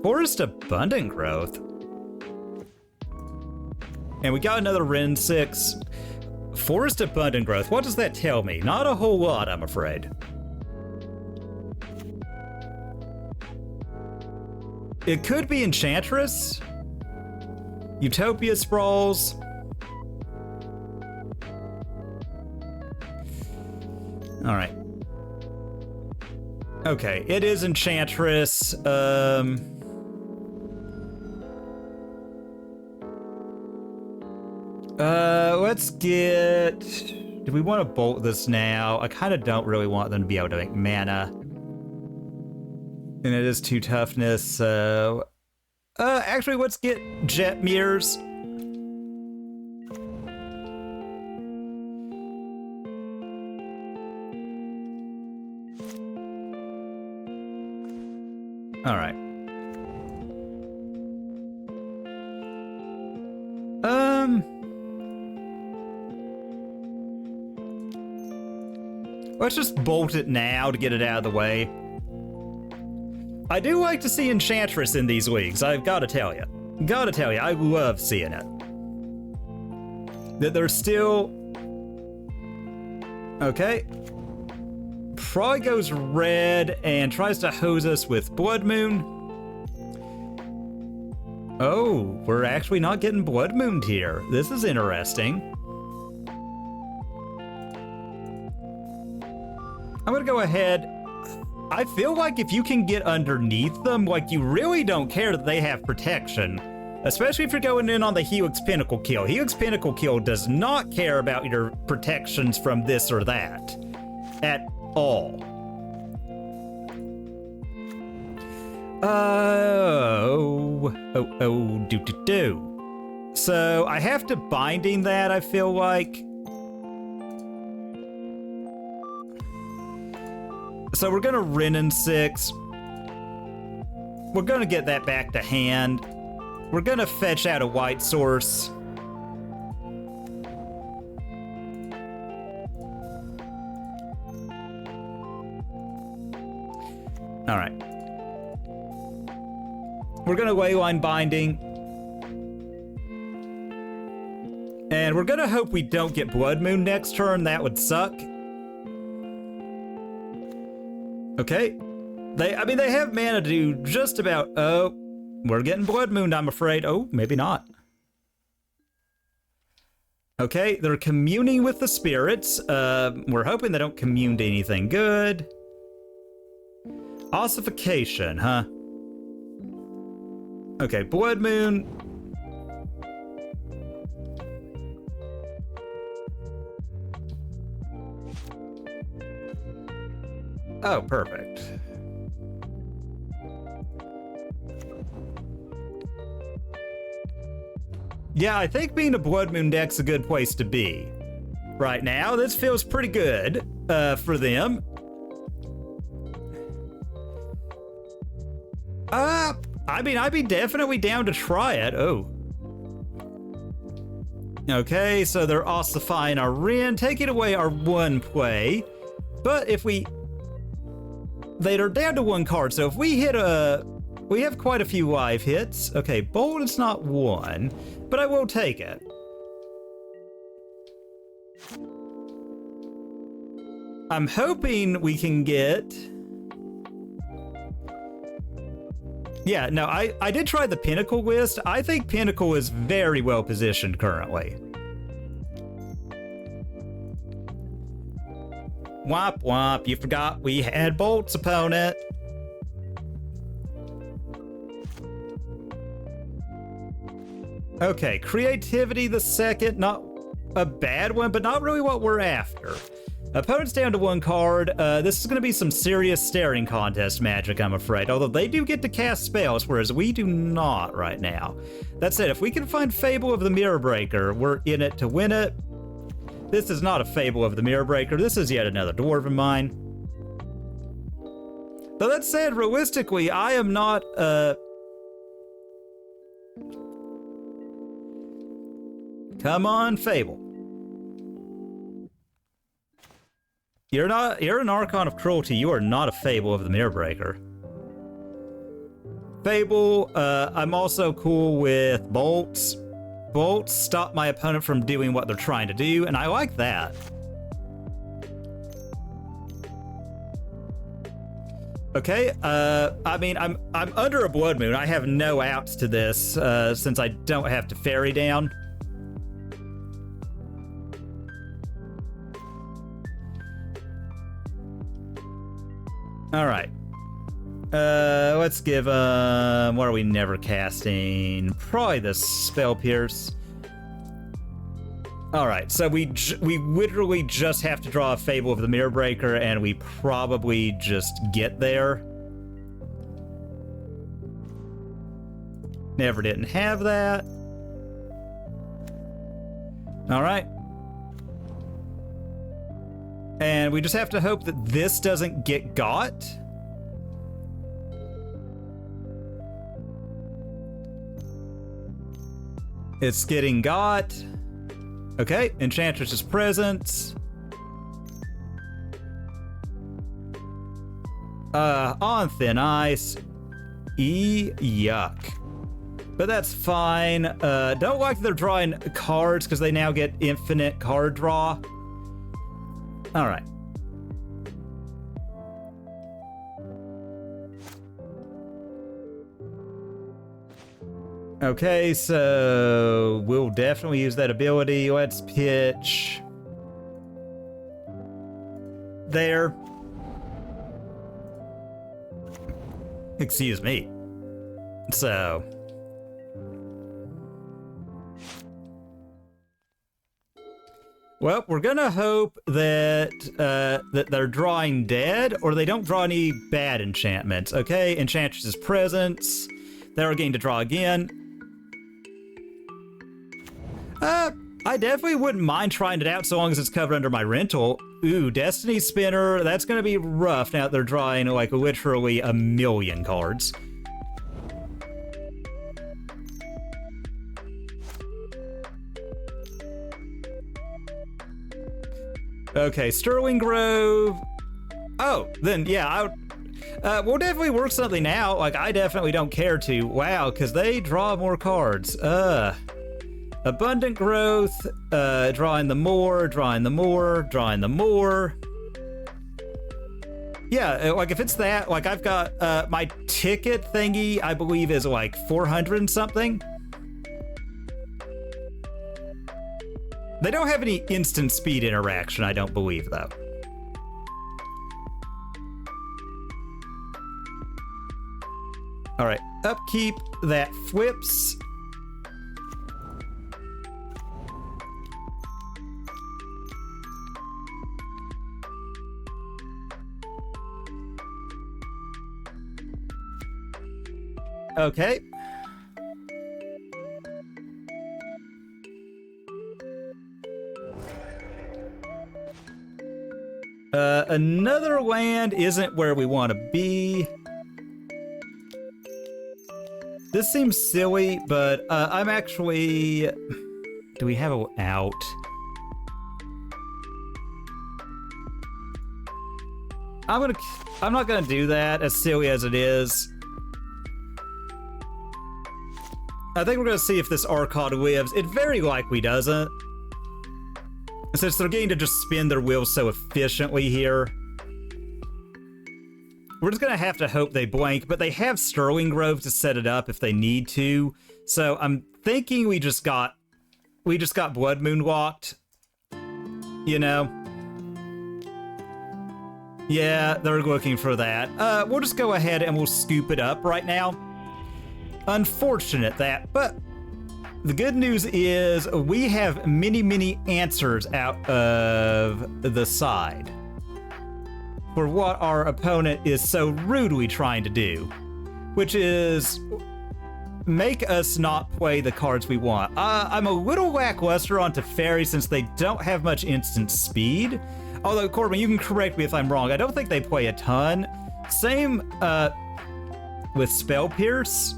Forest Abundant Growth. And we got another Wrenn and Six. Forest Abundant Growth, what does that tell me? Not a whole lot, I'm afraid. It could be Enchantress. Utopia Sprawls. Alright. Okay, it is Enchantress. Let's get... Do we want to bolt this now? I kind of don't really want them to be able to make mana. And it is 2 toughness, so... actually, let's get Jetmirs. Alright. Let's just bolt it now to get it out of the way. I do like to see Enchantress in these leagues, I've got to tell you. Gotta tell you, I love seeing it. That they're still... Okay. Probably goes red and tries to hose us with Blood Moon. Oh, we're actually not getting Blood Mooned here. This is interesting. I'm gonna go ahead. I feel like if you can get underneath them, like you really don't care that they have protection. Especially if you're going in on the Helix Pinnacle kill. Helix Pinnacle kill does not care about your protections from this or that. At all. Do. So I have to binding that, I feel like. So we're gonna Wrenn and Six. We're gonna get that back to hand. We're gonna fetch out a white source. All right. We're gonna Leyline Binding. And we're gonna hope we don't get Blood Moon next turn. That would suck. Okay. They have mana to do just about... Oh, we're getting Blood Moon, I'm afraid. Oh, maybe not. Okay, they're communing with the spirits. We're hoping they don't commune to anything good. Ossification, huh? Okay, Blood Moon. Oh, perfect. Yeah, I think being a Blood Moon deck's a good place to be. Right now, this feels pretty good for them. I mean, I'd be definitely down to try it. Oh. Okay, so they're ossifying our Wrenn, taking away our 1 play. But if we... They're down to 1 card, so if we hit a... We have quite a few live hits. Okay, bold is not 1, but I will take it. I'm hoping we can get... Yeah, no, I did try the Pinnacle list. I think Pinnacle is very well positioned currently. Womp womp, you forgot we had bolts, opponent. Okay, creativity the second, not a bad one, but not really what we're after. Opponent's down to 1 card. This is going to be some serious staring contest magic, I'm afraid. Although they do get to cast spells, whereas we do not right now. That said, if we can find Fable of the Mirror Breaker, we're in it to win it. This is not a Fable of the Mirror Breaker. This is yet another Dwarven Mine. But that said, realistically, I am not, Come on, Fable. You're an Archon of Cruelty. You are not a Fable of the Mirrorbreaker. Fable, I'm also cool with bolts. Bolts stop my opponent from doing what they're trying to do, and I like that. Okay, I mean, I'm under a Blood Moon. I have no outs to this, since I don't have Teferi down. All right. Let's give, what are we never casting? Probably the Spell Pierce. All right, so we literally just have to draw a Fable of the Mirrorbreaker, and we probably just get there. Never didn't have that. All right. And we just have to hope that this doesn't get got. It's getting got. Okay, Enchantress's Presence. On thin ice. Yuck. But that's fine. Don't like that they're drawing cards because they now get infinite card draw. All right. Okay, so we'll definitely use that ability. Let's pitch there. Excuse me. So well, we're gonna hope that that they're drawing dead, or they don't draw any bad enchantments. Okay, Enchantress's Presence. They're going to draw again. I definitely wouldn't mind trying it out so long as it's covered under my rental. Ooh, Destiny Spinner. That's gonna be rough now that they're drawing like literally a million cards. Okay, Sterling Grove. Oh, then yeah, we'll definitely work something out. Like, I definitely don't care to. Wow, because they draw more cards. Abundant Growth, drawing the more, drawing the more, drawing the more. Yeah, like if it's that, like I've got, my ticket thingy, I believe is like 400 and something. They don't have any instant speed interaction, I don't believe, though. All right, upkeep, that flips. Okay. Another land isn't where we want to be. This seems silly, but I'm actually... Do we have a out? I'm not gonna do that, as silly as it is. I think we're gonna see if this Archon lives. It very likely doesn't. Since they're getting to just spin their wheels so efficiently here. We're just gonna have to hope they blank, but they have Sterling Grove to set it up if they need to. So I'm thinking we just got Blood Moon locked. You know? Yeah, they're looking for that. We'll just go ahead and we'll scoop it up right now. Unfortunate that, but the good news is we have many answers out of the side for what our opponent is so rudely trying to do, which is make us not play the cards we want. I'm a little lackluster on Teferi since they don't have much instant speed. Although, Corbin, you can correct me if I'm wrong. I don't think they play a ton. Same with Spell Pierce.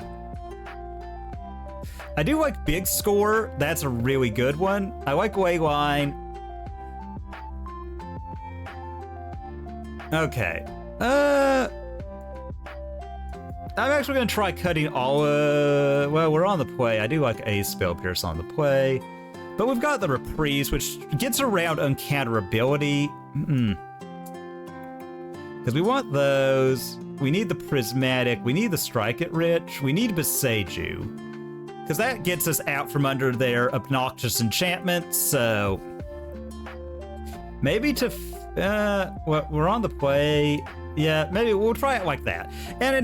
I do like Big Score. That's a really good one. I like Leyline. Okay. I'm actually going to try cutting all well, we're on the play. I do like a Spell Pierce on the play. But we've got the Reprieve, which gets around uncounterability. Because we want those. We need the Prismatic. We need the Strike It Rich. We need Boseiju. Because that gets us out from under their obnoxious enchantments, so... Maybe to... well, we're on the play. Yeah, maybe we'll try it like that. And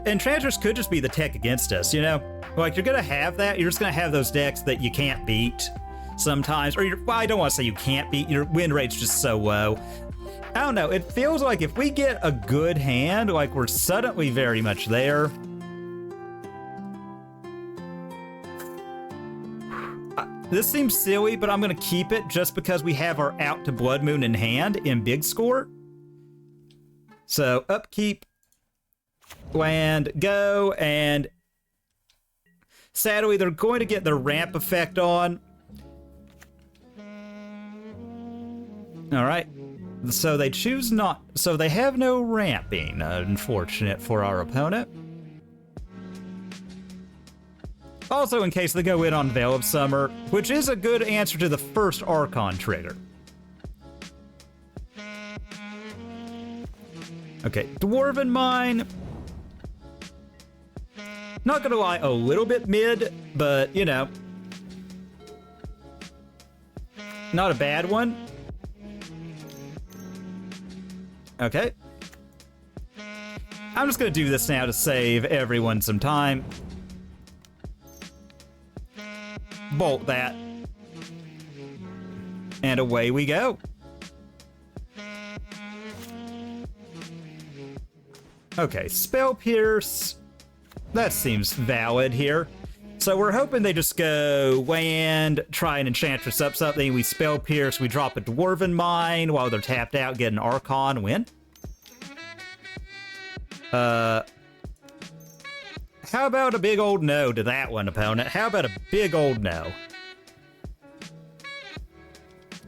enchanters could just be the tech against us, you know? Like, you're gonna have that. You're just gonna have those decks that you can't beat sometimes. Or, well, I don't want to say you can't beat. Your win rate's just so low. I don't know. It feels like if we get a good hand, like we're suddenly very much there. This seems silly, but I'm going to keep it just because we have our Out to Blood Moon in hand in Big Score. So, upkeep, land, go, and sadly, they're going to get their ramp effect on. All right. So they choose not... So they have no ramping, unfortunate for our opponent. Also, in case they go in on Veil of Summer, which is a good answer to the first Archon trigger. Okay, Dwarven Mine. Not gonna lie, a little bit mid, but, you know. Not a bad one. Okay. I'm just gonna do this now to save everyone some time. Bolt that. And away we go. Okay, Spell Pierce. That seems valid here. So we're hoping they just go land, try and Enchantress up something. We Spell Pierce, we drop a Dwarven Mine while they're tapped out, get an Archon, win. How about a big old no to that one, opponent? How about a big old no?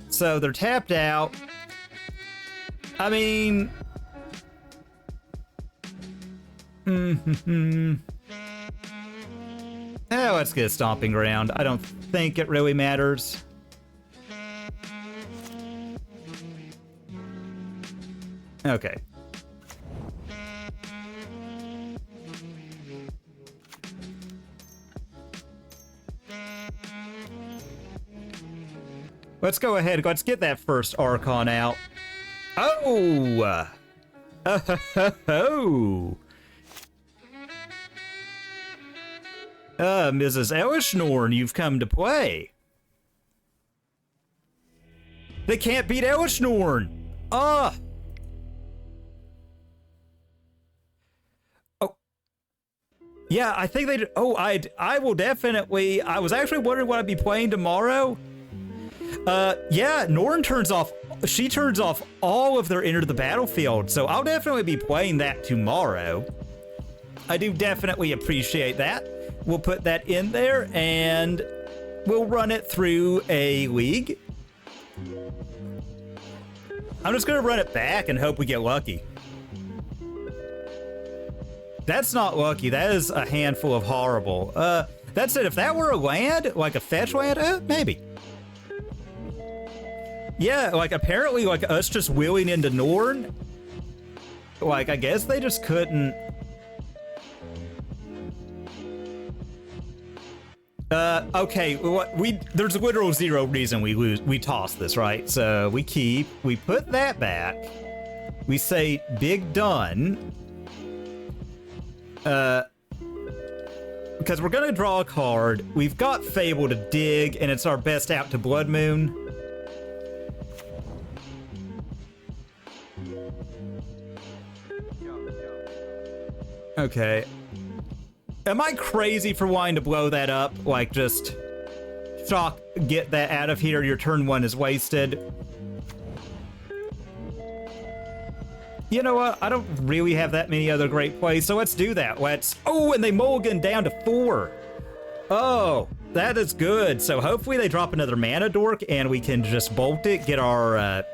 So they're tapped out. I mean... let's get a Stomping Ground. I don't think it really matters. Okay. Let's go ahead. Let's get that first Archon out. Oh! Oh! Mrs. Elesh Norn, you've come to play. They can't beat Elesh Norn. Oh, yeah, I think they did. Oh, I will definitely. I was actually wondering what I'd be playing tomorrow. Yeah, Norn turns off. She turns off all of their Enter the Battlefield, so I'll definitely be playing that tomorrow. I do definitely appreciate that. We'll put that in there, and we'll run it through a league. I'm just gonna run it back and hope we get lucky. That's not lucky. That is a handful of horrible. That's it. If that were a land, like a fetch land, maybe. Yeah, like apparently, like us just wheeling into Norn. Like, I guess they just couldn't. Okay, there's a literal zero reason we toss this, right? So we put that back. We say big done. Because we're gonna draw a card. We've got Fable to dig, and it's our best Out to Blood Moon. Okay. Am I crazy for wanting to blow that up? Like, just shock, get that out of here. Your turn one is wasted. You know what? I don't really have that many other great plays, so let's do that. Oh, and they mulligan down to 4. Oh, that is good. So hopefully they drop another mana dork and we can just bolt it, get our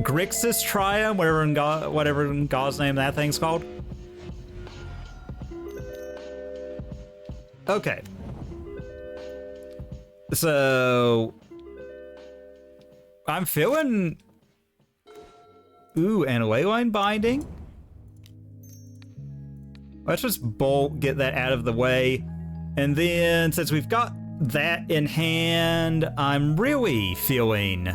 Grixis Triumph, whatever in God's name that thing's called. Okay. So I'm feeling... Ooh, and a Leyline Binding. Let's just bolt, get that out of the way. And then, since we've got that in hand, I'm really feeling...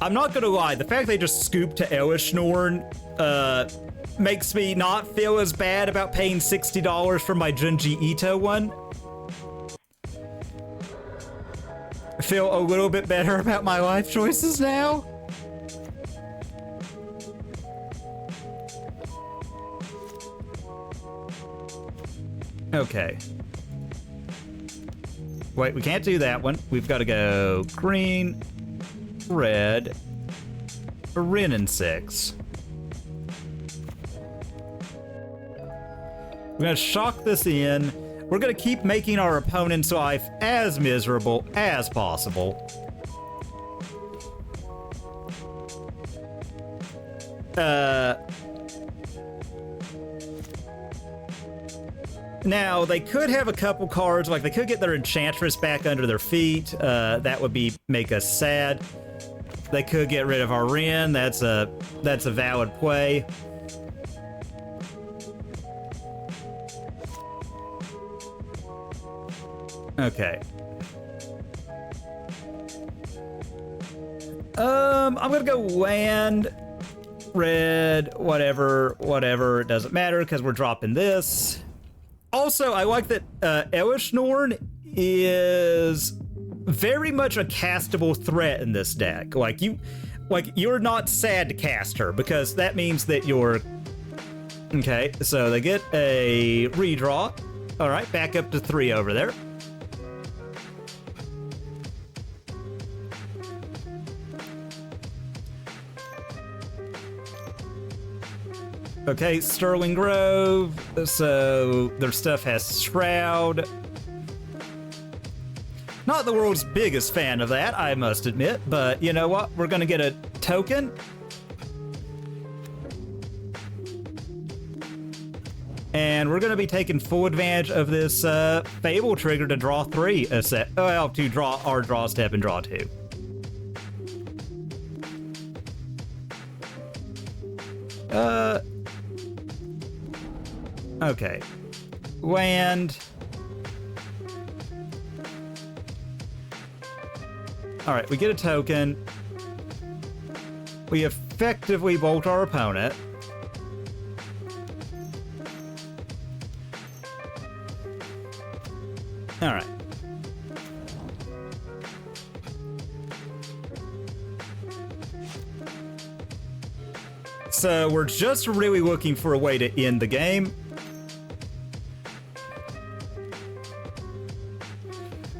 I'm not gonna lie, the fact they just scooped to Elesh Norn makes me not feel as bad about paying $60 for my Junji Ito one. I feel a little bit better about my life choices now. Okay. Wait, we can't do that one. We've got to go green, red, Wrenn and Six. We're going to shock this in. We're going to keep making our opponent's life as miserable as possible. Now, they could have a couple cards, like they could get their Enchantress back under their feet. That would make us sad. They could get rid of our Wrenn. That's a valid play. Okay. I'm gonna go land, red, whatever, it doesn't matter because we're dropping this. Also, I like that Elesh Norn is very much a castable threat in this deck. You're not sad to cast her because that means that you're... Okay, so they get a redraw. All right, back up to 3 over there. Okay, Sterling Grove, so their stuff has Shroud. Not the world's biggest fan of that, I must admit, but you know what? We're gonna get a token. And we're gonna be taking full advantage of this Fable trigger to draw 3, to draw our draw step and draw 2. Okay. Land. Alright, we get a token. We effectively bolt our opponent. Alright. So we're just really looking for a way to end the game.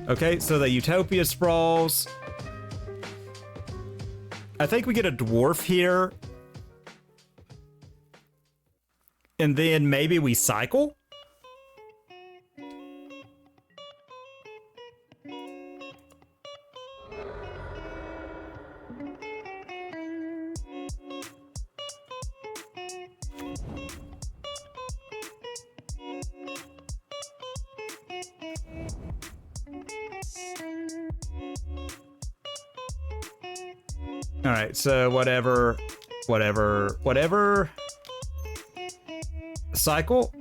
Okay, so the Utopia sprawls. I think we get a dwarf here. And then maybe we cycle? All right, so whatever. Cycle.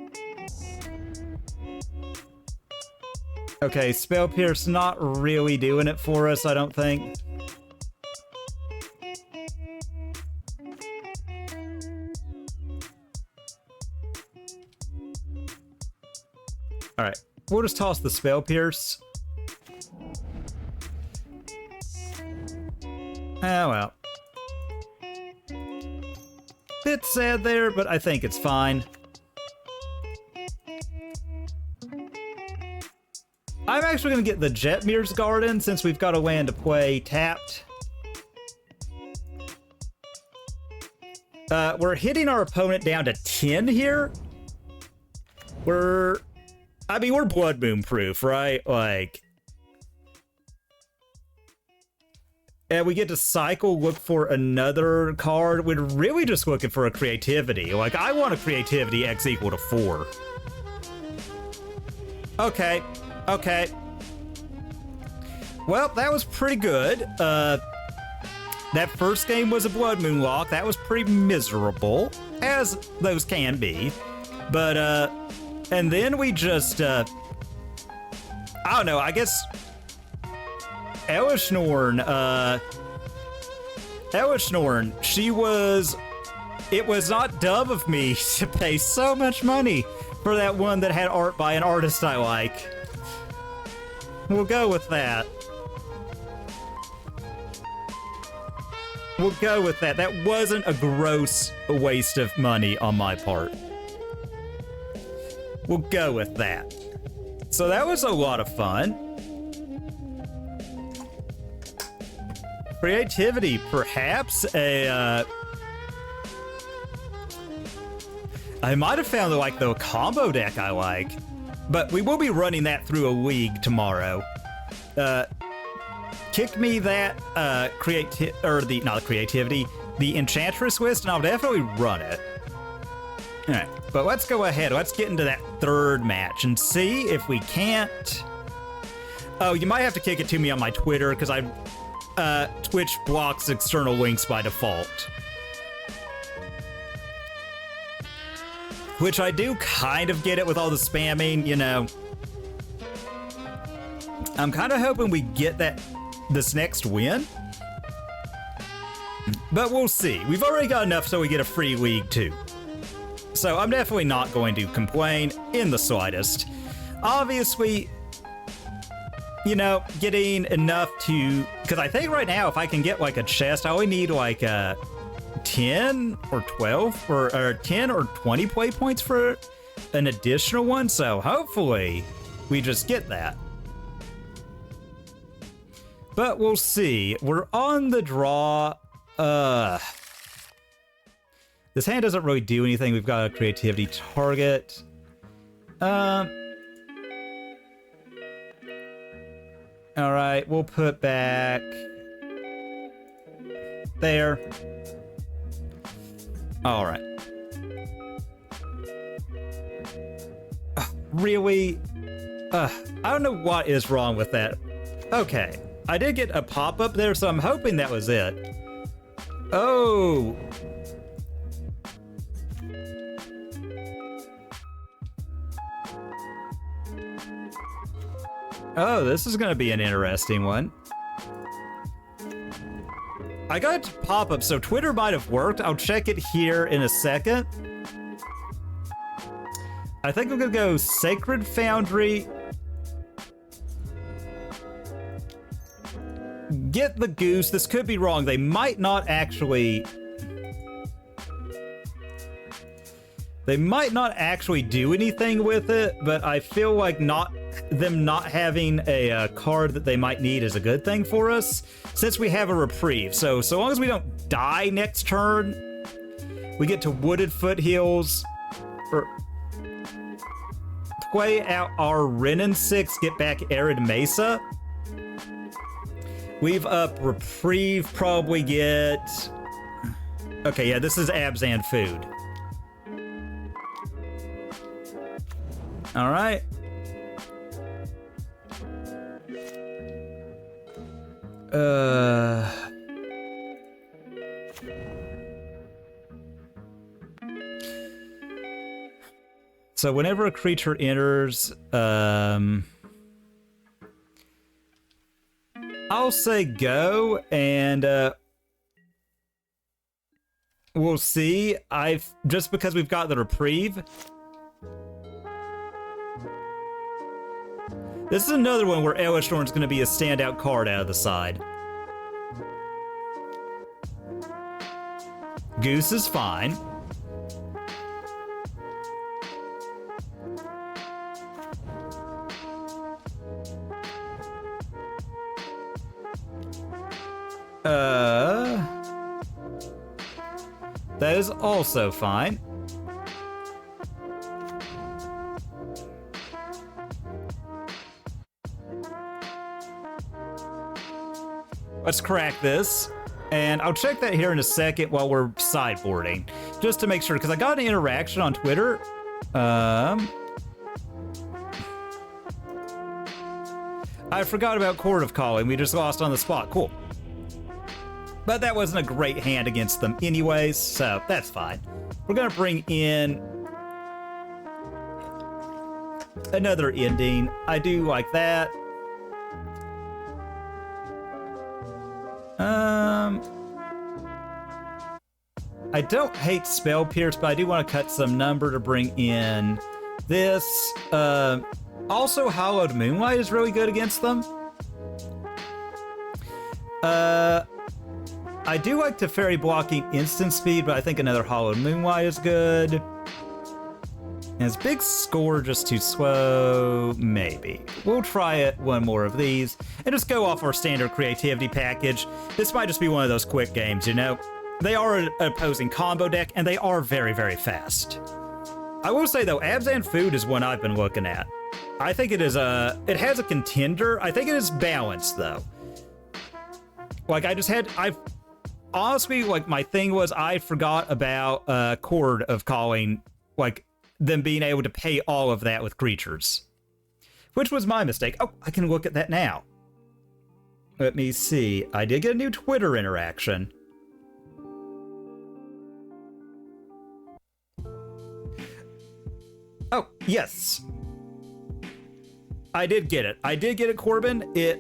Okay, Spell Pierce not really doing it for us, I don't think. All right, we'll just toss the Spell Pierce. Oh, well. Bit sad there, but I think it's fine. I'm actually going to get the Jetmir's Garden since we've got a land to play tapped. We're hitting our opponent down to 10 here. We're Blood Moon proof, right? Like, and we get to cycle, look for another card. We're really just looking for a creativity. Like, I want a creativity X equal to 4. Okay. Well, that was pretty good. That first game was a Blood Moon lock. That was pretty miserable, as those can be. But, and then we just, I don't know, I guess Elesh Norn, it was not dumb of me to pay so much money for that one that had art by an artist I like. We'll go with that. That wasn't a gross waste of money on my part. We'll go with that. So that was a lot of fun. Creativity, perhaps I might have found the combo deck I like, but we will be running that through a league tomorrow. Kick me that the Enchantress list, and I'll definitely run it. All right, but let's go ahead. Let's get into that third match and see if we can't. Oh, you might have to kick it to me on my Twitter because Twitch blocks external links by default. Which I do kind of get it with all the spamming, you know. I'm kind of hoping we get this next win. But we'll see. We've already got enough so we get a free league too. So I'm definitely not going to complain in the slightest. Obviously, you know, getting enough to... Because I think right now if I can get a chest, I only need 10 or 12 or 10 or 20 play points for an additional one. So hopefully we just get that. But we'll see. We're on the draw. This hand doesn't really do anything. We've got a creativity target. All right, we'll put back there. All right. Really? I don't know what is wrong with that. Okay. I did get a pop-up there, so I'm hoping that was it. Oh. Oh, this is going to be an interesting one. I got a pop-up, so Twitter might have worked. I'll check it here in a second. I think I'm going to go Sacred Foundry. Get the goose. This could be wrong. They might not actually... They might not actually do anything with it, but I feel like them not having a card that they might need is a good thing for us, since we have a reprieve. So long as we don't die next turn, we get to Wooded Foothills, or play out our Wrenn and Six, get back Arid Mesa. We've up Reprieve, probably get... Okay, yeah, this is Abzan food. All right. So whenever a creature enters, I'll say go, and we'll see. Just because we've got the reprieve. This is another one where Elesh Norn's going to be a standout card out of the side. Goose is fine. That is also fine. Let's crack this. And I'll check that here in a second while we're sideboarding, just to make sure, because I got an interaction on Twitter. I forgot about Court of Calling. We just lost on the spot. Cool. But that wasn't a great hand against them anyways, so that's fine. We're going to bring in another ending. I do like that. I don't hate Spell Pierce, but I do want to cut some number to bring in this. Also, Hallowed Moonlight is really good against them. I do like Teferi blocking instant speed, but I think another Hallowed Moonlight is good. And his big score just too slow, maybe. We'll try it one more of these, and just go off our standard creativity package. This might just be one of those quick games, you know? They are an opposing combo deck, and they are very, very fast. I will say, though, Abs and Food is one I've been looking at. I think it is it has a contender. I think it is balanced, though. Like, honestly, like, my thing was I forgot about Court of Calling, like, them being able to pay all of that with creatures. Which was my mistake. Oh, I can look at that now. Let me see. I did get a new Twitter interaction. Oh, yes. I did get it. I did get it, Corbin. It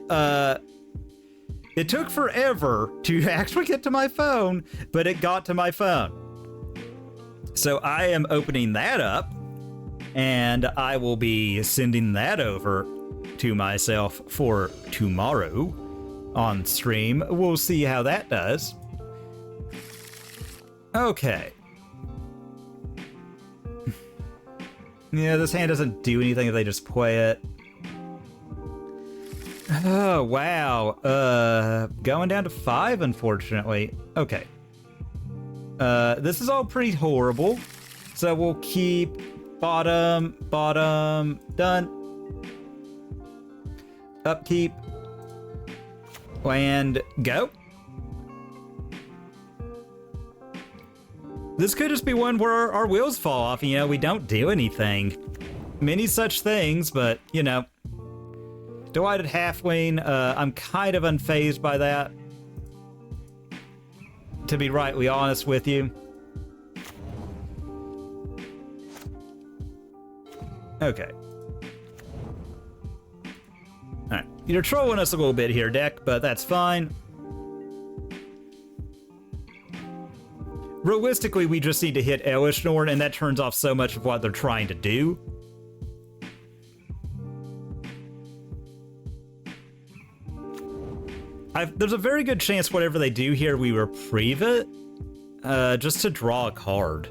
took forever to actually get to my phone, but it got to my phone. So I am opening that up, and I will be sending that over to myself for tomorrow on stream. We'll see how that does. Okay. Yeah, this hand doesn't do anything if they just play it. Oh, wow. Going down to 5, unfortunately. Okay. This is all pretty horrible. So we'll keep bottom, done. Upkeep. Land, go. This could just be one where our wheels fall off and, you know, we don't do anything. Many such things, but, you know. Delighted Halfling, I'm kind of unfazed by that. To be rightly honest with you. Okay. Alright. You're trolling us a little bit here, deck, but that's fine. Realistically, we just need to hit Elesh Norn, and that turns off so much of what they're trying to do. There's a very good chance whatever they do here, we reprieve it, just to draw a card.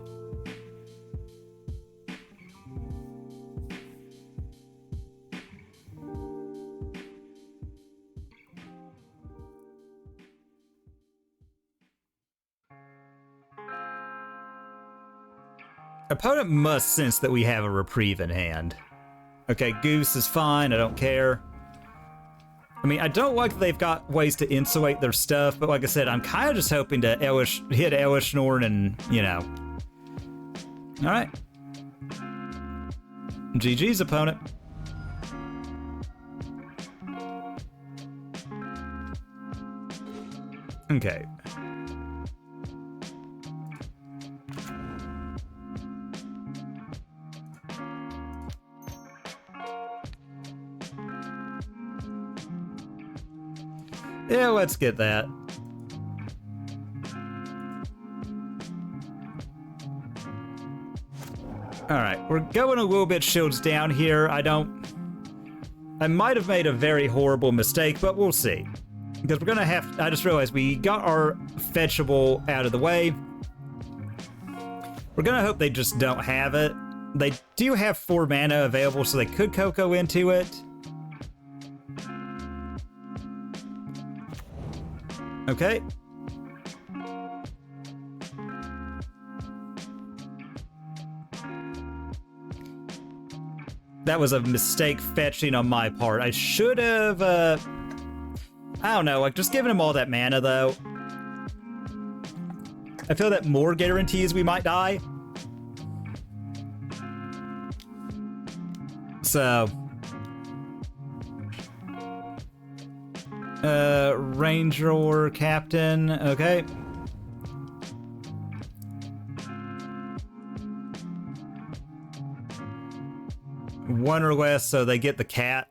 Opponent must sense that we have a reprieve in hand. Okay, Goose is fine, I don't care. I mean, I don't like that they've got ways to insulate their stuff, but like I said, I'm kind of just hoping to hit Elesh Norn and, you know. Alright. GG's, opponent. Okay. Yeah, let's get that. Alright, we're going a little bit shields down here. I might have made a very horrible mistake, but we'll see. Because we're gonna have, I just realized we got our fetchable out of the way. We're gonna hope they just don't have it. They do have 4 mana available, so they could Coco into it. Okay. That was a mistake fetching on my part. I should have, I don't know, like, just giving him all that mana, though. I feel that more guarantees we might die. So... Ranger or Captain, okay. One or less, so they get the cat.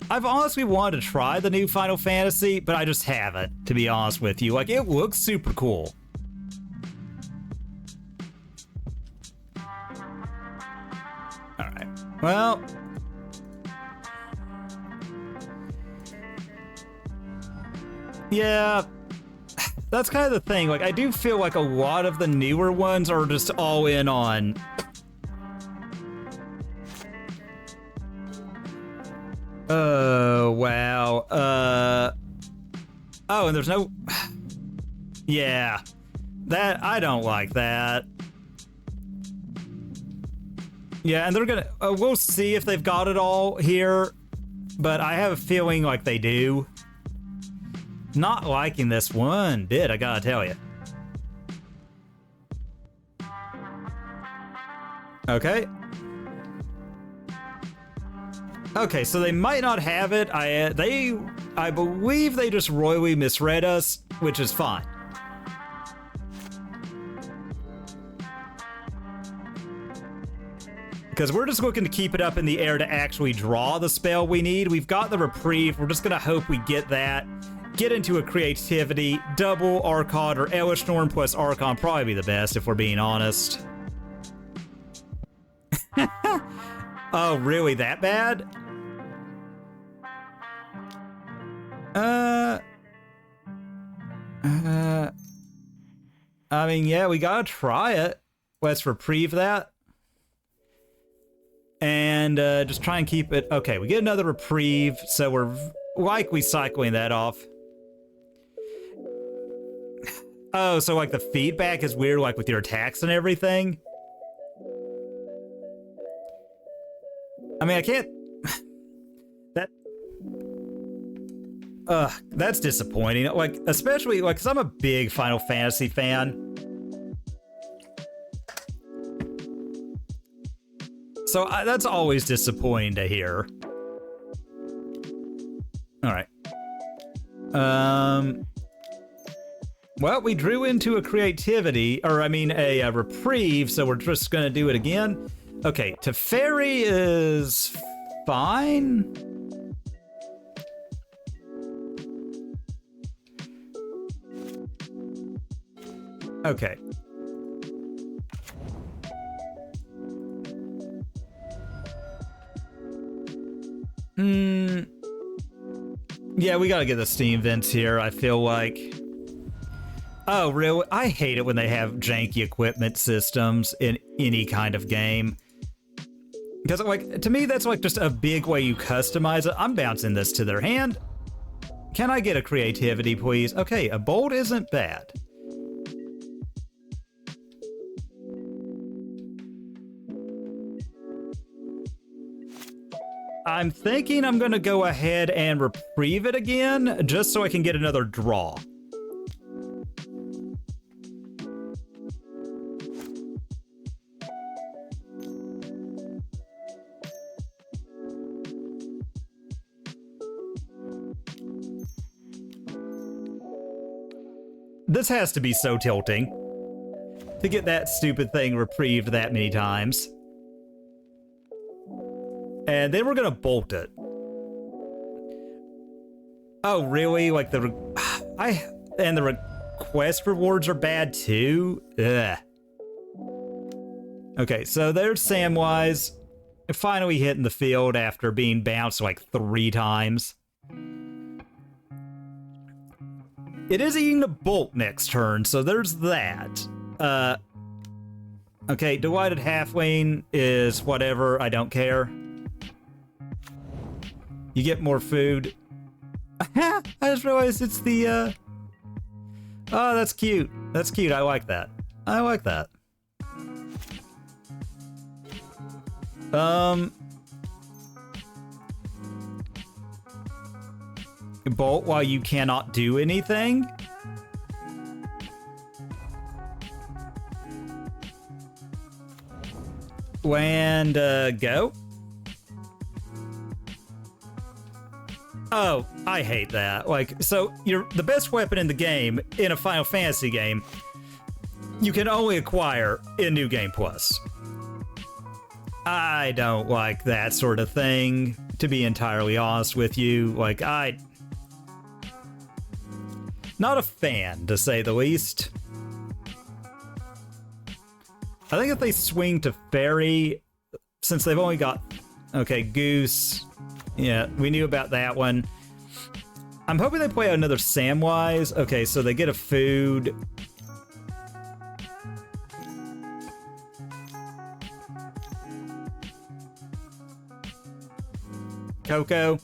I've honestly wanted to try the new Final Fantasy, but I just haven't, to be honest with you. Like, it looks super cool. Alright. Well... yeah... that's kind of the thing. Like, I do feel like a lot of the newer ones are just all in on... oh, wow. Oh, and there's no... yeah. That... I don't like that. Yeah, and they're gonna... we'll see if they've got it all here, but I have a feeling like they do. Not liking this one bit, I gotta tell you. Okay. Okay, so they might not have it. I believe they just royally misread us, which is fine. Because we're just looking to keep it up in the air to actually draw the spell we need. We've got the Reprieve. We're just gonna hope we get that. Get into a Creativity, double Archon or Elesh Norn plus Archon, probably be the best if we're being honest. Oh, really? That bad? I mean, yeah, we gotta try it. Let's Reprieve that. And just try and keep it... okay, we get another Reprieve, so we're likely cycling that off. Oh, so like the feedback is weird, like with your attacks and everything? I mean, I can't... that... that's disappointing. Like, especially, like, 'cause I'm a big Final Fantasy fan. So that's always disappointing to hear. Alright. Well, we drew into a Creativity, or I mean a Reprieve, so we're just gonna do it again. Okay, Teferi is fine. Okay. Yeah, we gotta get the steam vents here, I feel like. Oh, really? I hate it when they have janky equipment systems in any kind of game. Because, like, to me, that's, like, just a big way you customize it. I'm bouncing this to their hand. Can I get a Creativity, please? Okay, a bolt isn't bad. I'm thinking I'm gonna go ahead and Reprieve it again, just so I can get another draw. This has to be so tilting to get that stupid thing reprieved that many times. And then we're gonna bolt it. Oh, really? Like the and the request rewards are bad too? Ugh. Okay, so there's Samwise. finally hitting the field after being bounced like 3 times. It is eating a bolt next turn, so there's that. Okay, Divided Halfling is whatever, I don't care. You get more food. I just realized it's the, Oh, that's cute. That's cute, I like that. I like that. Bolt while you cannot do anything? And, go. Oh, I hate that. Like, so you're the best weapon in the game, in a Final Fantasy game, you can only acquire in New Game Plus. I don't like that sort of thing, to be entirely honest with you. Like, not a fan, to say the least. I think if they swing to Fairy, since they've only got... Okay, Goose. Yeah, we knew about that one. I'm hoping they play another Samwise. Okay, so they get a food. Coco.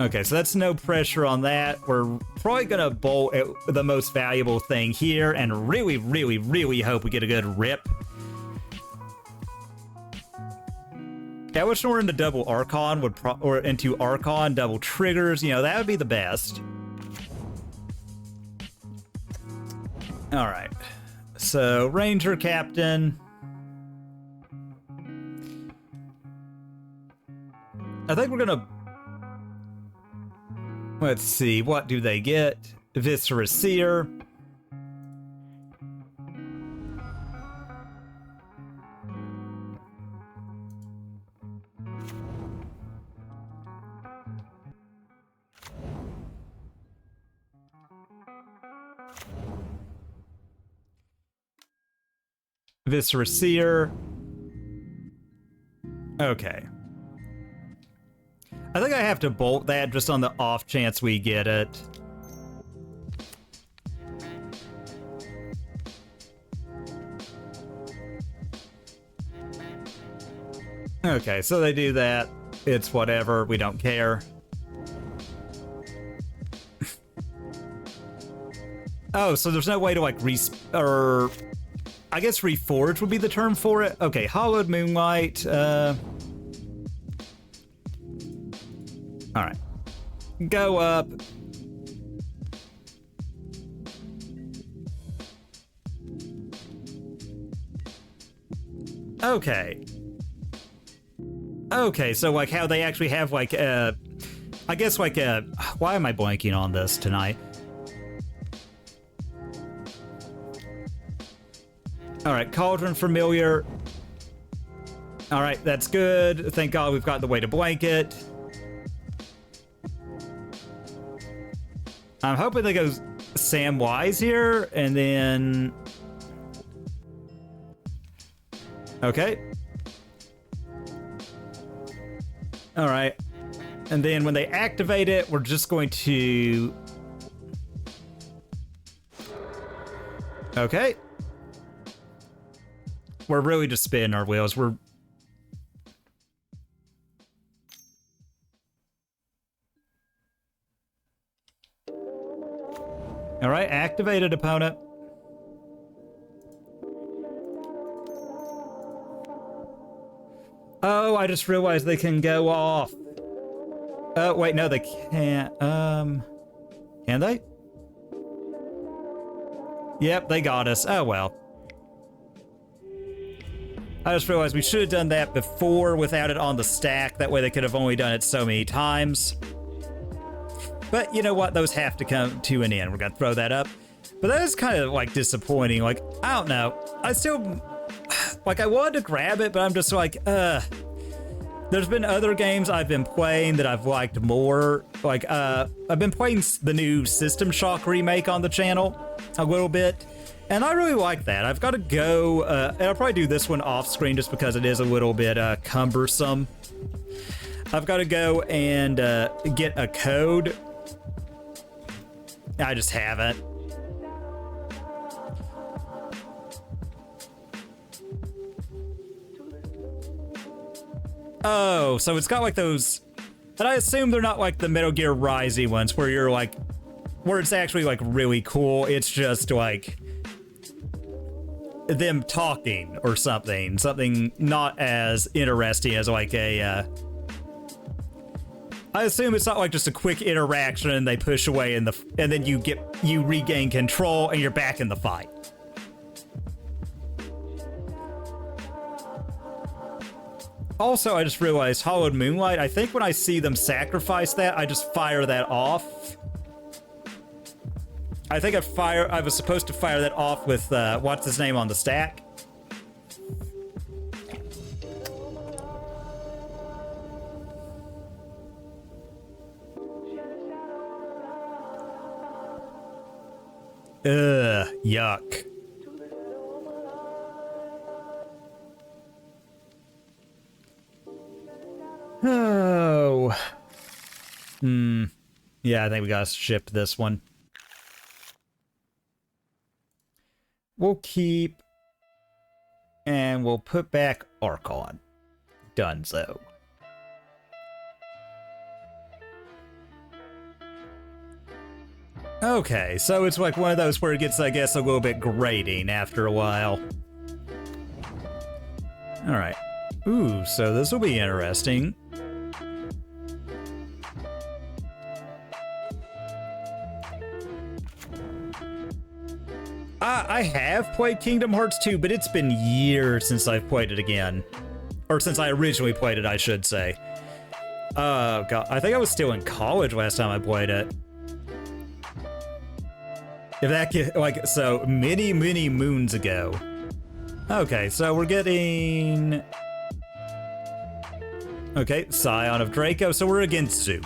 Okay, so that's no pressure on that. We're probably gonna bolt the most valuable thing here and really, really, really hope we get a good rip. Elesh Norn into double Archon or into Archon double triggers, you know, that would be the best. All right, so Ranger Captain. I think we're gonna. Let's see, what do they get? Viscera Seer. Viscera Seer. Okay. I think I have to bolt that just on the off chance we get it. Okay, so they do that. It's whatever, we don't care. Oh, so there's no way to like I guess reforge would be the term for it. Okay, Hallowed Moonlight. All right, go up. Okay. Okay, so like how they actually have like I guess like why am I blanking on this tonight? All right, Cauldron Familiar. All right, that's good. Thank God we've got the way to blanket. I'm hoping they go Samwise here, and then... Okay. All right. And then when they activate it, we're just going to... Okay. We're really just spinning our wheels. We're... All right, activated, opponent. Oh, I just realized they can go off. Oh, wait, no, they can't. Can they? Yep, they got us. Oh, well. I just realized we should have done that before without it on the stack. That way they could have only done it so many times. But you know what? Those have to come to an end. We're going to throw that up. But that is kind of, like, disappointing. Like, I don't know. I still... Like, I wanted to grab it, but I'm just like, There's been other games I've been playing that I've liked more. Like, I've been playing the new System Shock remake on the channel a little bit. And I really like that. I've got to go, and I'll probably do this one off screen just because it is a little bit cumbersome. I've got to go and get a code. I just haven't. Oh, so it's got like those, and I assume they're not like the Metal Gear Rising ones where you're like, where it's actually like really cool. It's just like them talking or something not as interesting as like a, I assume it's not like just a quick interaction and they push away and then you regain control and you're back in the fight. Also, I just realized Hallowed Moonlight, I think when I see them sacrifice that, I just fire that off. I think I was supposed to fire that off with, what's his name on the stack? Yuck. Oh. Yeah, I think we gotta ship this one. We'll keep, and we'll put back Archon. Donezo. Okay, so it's like one of those where it gets, I guess, a little bit grating after a while. Alright. Ooh, so this will be interesting. I have played Kingdom Hearts 2, but it's been years since I've played it again. Or since I originally played it, I should say. Oh, God. I think I was still in college last time I played it. If that, like, so many, many moons ago. Okay, so we're getting... Okay, Scion of Draco, so we're against Zoo.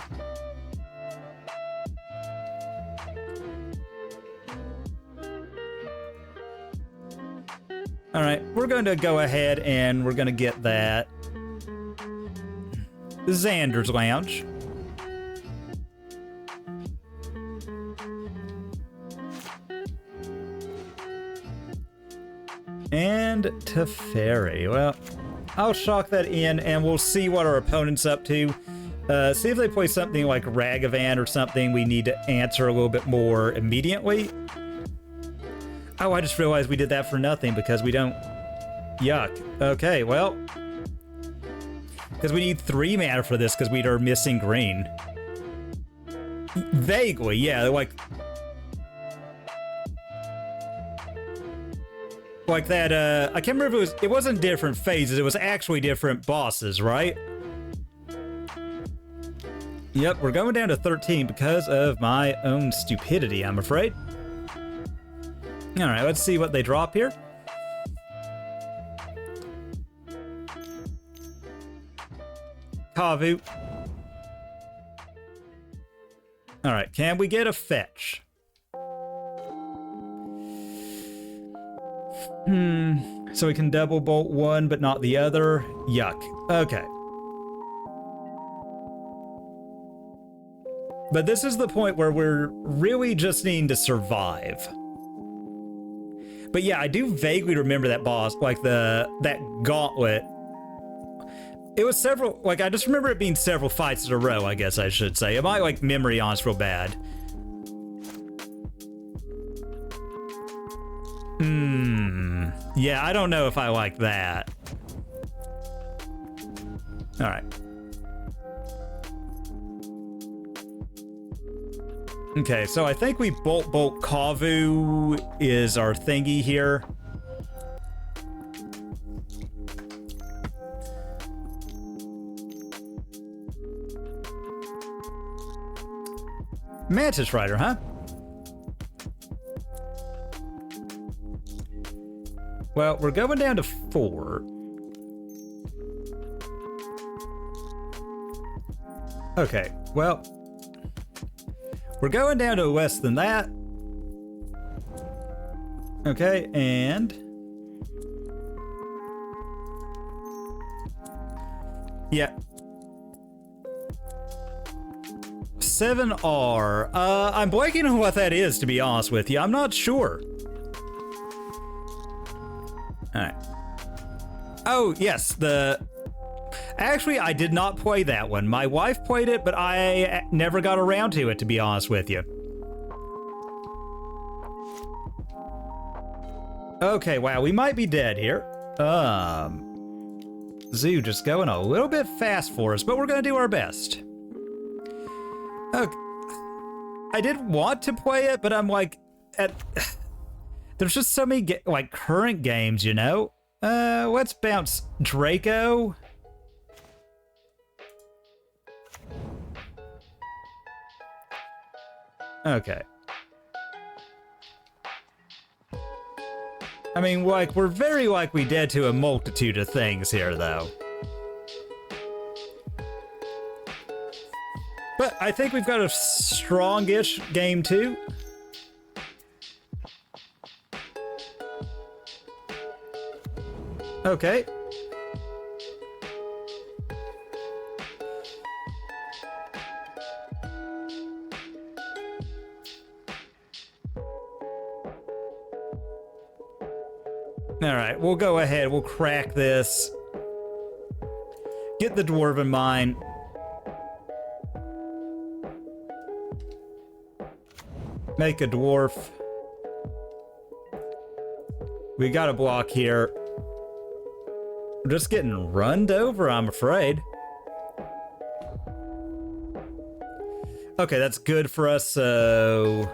Alright, we're going to go ahead and we're going to get that. Xander's Lounge. And Teferi. Well, I'll shock that in and we'll see what our opponent's up to. See if they play something like Ragavan or something we need to answer a little bit more immediately. Oh, I just realized we did that for nothing because we don't... Yuck. Okay, well... Because we need 3 mana for this because we are missing green. Vaguely, yeah, like... Like that, I can't remember if it wasn't different phases, it was actually different bosses, right? Yep, we're going down to 13 because of my own stupidity, I'm afraid. Alright, let's see what they drop here. Kavu. Alright, can we get a fetch? So we can double bolt one, but not the other. Yuck. Okay. But this is the point where we're really just needing to survive. But yeah, I do vaguely remember that boss, like that gauntlet. It was several, like I just remember it being several fights in a row, I guess I should say. My like memory on it's real bad. Yeah, I don't know if I like that. All right. Okay, so I think we bolt Kavu is our thingy here. Mantis Rider, huh? Well, we're going down to 4. Okay, well, we're going down to less than that. Okay, and... yeah. 7R. I'm blanking on what that is, to be honest with you. I'm not sure. Alright. Oh, yes, actually, I did not play that one. My wife played it, but I never got around to it, to be honest with you. Okay, wow, we might be dead here. Zoo just going a little bit fast for us, but we're gonna do our best. Okay. I did want to play it, but I'm like, there's just so many like current games, you know? Let's bounce Draco. Okay. I mean, like, we're very likely dead to a multitude of things here, though. But I think we've got a strongish game, too. Okay. Alright, we'll go ahead. We'll crack this. Get the Dwarven Mine. Make a dwarf. We got a block here. We're just getting runned over, I'm afraid. Okay, that's good for us, so...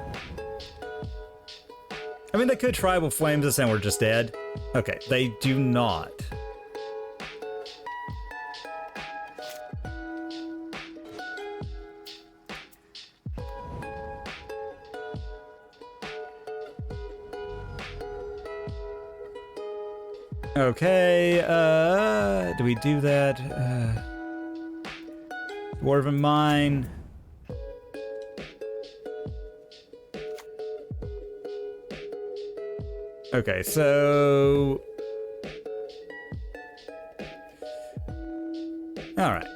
I mean, they could Tribal Flames us and we're just dead. Okay, they do not. Okay, do we do that? Dwarven Mine. Okay, so... Alright.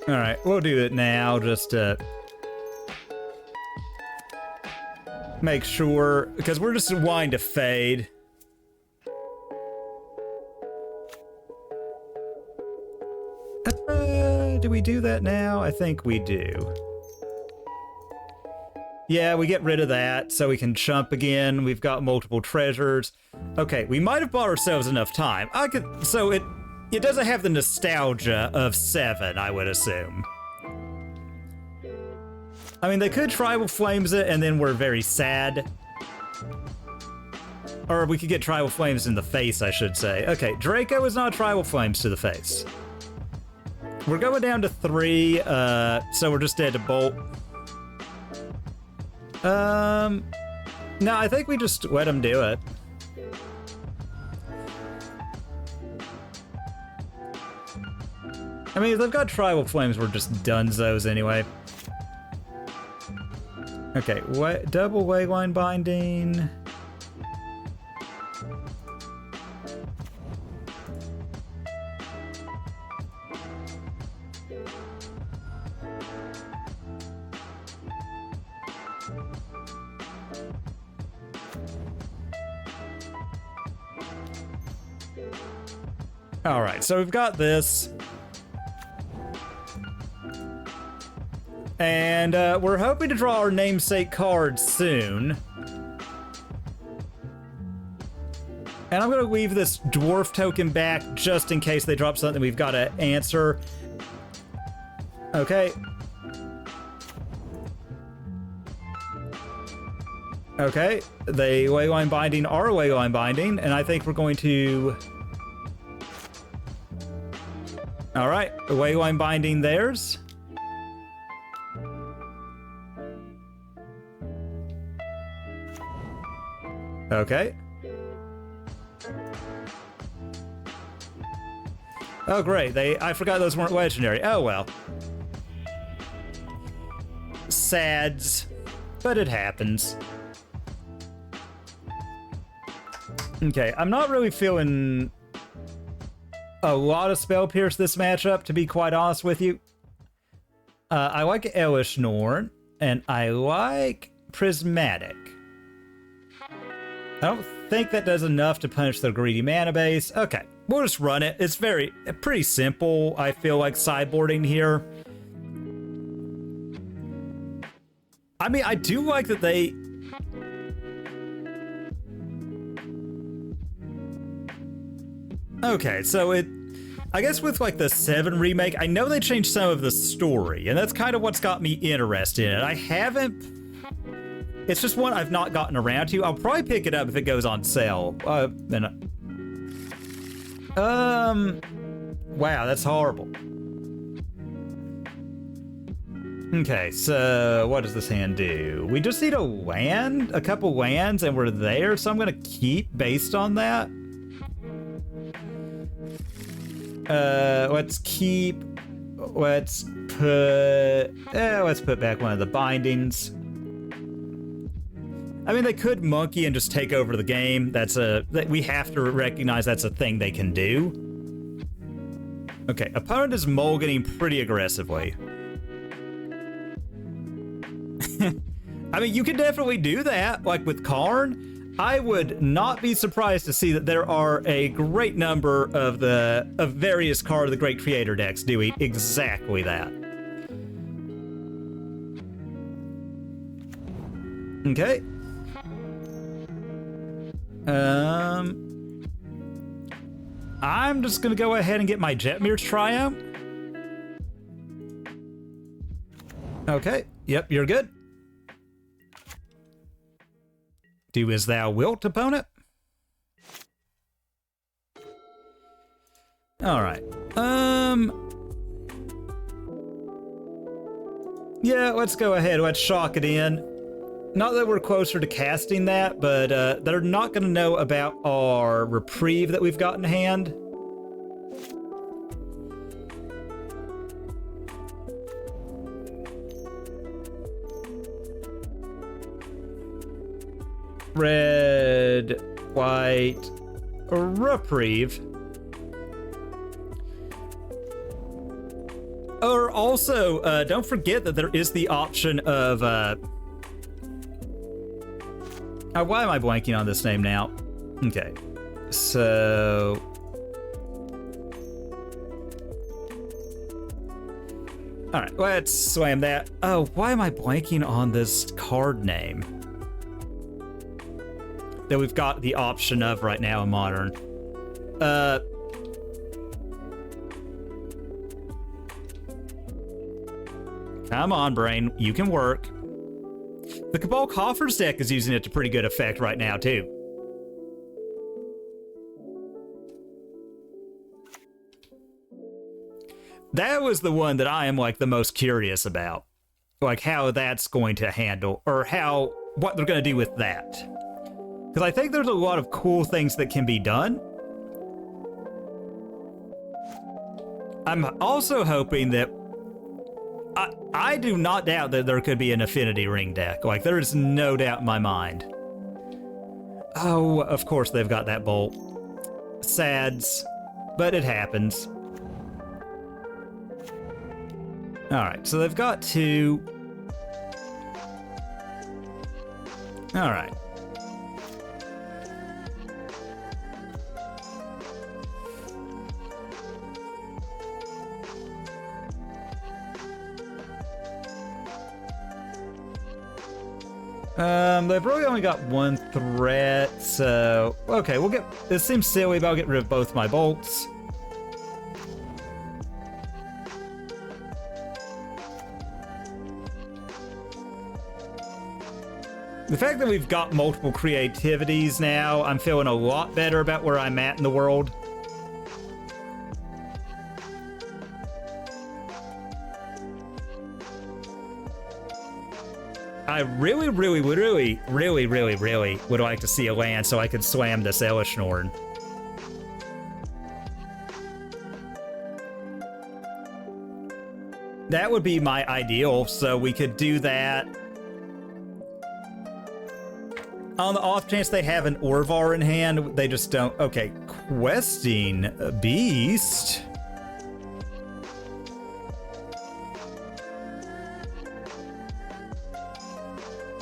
Alright, we'll do it now, just to... make sure, because we're just wanting to fade. Do we do that now? I think we do. Yeah, we get rid of that so we can chump again. We've got multiple treasures. Okay, we might have bought ourselves enough time. So it doesn't have the nostalgia of 7, I would assume. I mean, they could Tribal Flames it and then we're very sad. Or we could get Tribal Flames in the face, I should say. Okay, Draco is not Tribal Flames to the face. We're going down to 3, so we're just dead to bolt. No, I think we just let them do it. I mean, if they've got Tribal Flames, we're just dunzos anyway. Okay, double Leyline Binding. All right, so we've got this. And we're hoping to draw our namesake card soon. And I'm going to leave this dwarf token back just in case they drop something we've got to answer. Okay. Okay, they Leyline Binding are Leyline Binding, and I think we're going to... All right, Leyline Binding theirs. Okay. Oh, great. I forgot those weren't legendary. Oh, well. Sads, but it happens. Okay, I'm not really feeling a lot of Spell Pierce this matchup, to be quite honest with you. I like Elesh Norn, and I like Prismatic. I don't think that does enough to punish the greedy mana base. Okay, we'll just run it. It's pretty simple, I feel like, sideboarding here. I mean, I do like that they... Okay, so I guess with like the 7 remake, I know they changed some of the story, and that's kind of what's got me interested in it. I haven't... It's just one I've not gotten around to. I'll probably pick it up if it goes on sale. Wow, that's horrible. Okay, so what does this hand do? We just need a couple lands, and we're there, so I'm gonna keep based on that. Let's put back one of the bindings. I mean, they could monkey and just take over the game. We have to recognize that's a thing they can do. Okay, opponent is mulliganing pretty aggressively. I mean, you can definitely do that, like with Karn. I would not be surprised to see that there are a great number of various Card of the Great Creator decks doing exactly that. Okay. I'm just gonna go ahead and get my Jetmir Triumph. Okay, yep, you're good. Do as thou wilt, opponent. Alright. Yeah, let's go ahead. Let's shock it in. Not that we're closer to casting that, but they're not going to know about our Reprieve that we've got in hand. Red, white, Reprieve. Or also, don't forget that there is the option of... why am I blanking on this name now? Okay, so... Alright, let's slam that. Oh, why am I blanking on this card name that we've got the option of right now in Modern? Come on, brain. You can work. The Cabal Coffers deck is using it to pretty good effect right now, too. That was the one that I am, like, the most curious about. Like, how that's going to handle, or what they're going to do with that. Because I think there's a lot of cool things that can be done. I'm also hoping that... I do not doubt that there could be an Affinity Ring deck. Like, there is no doubt in my mind. Oh, of course they've got that bolt. Sads, but it happens. Alright, so they've got 2. Alright. They've really only got 1 threat, so... Okay, we'll get... This seems silly, but I'll get rid of both my bolts. The fact that we've got multiple creativities now, I'm feeling a lot better about where I'm at in the world. I really would like to see a land so I could slam this Elesh Norn. That would be my ideal, so we could do that. On the off chance they have an Orvar in hand, they just don't. Okay, Questing Beast.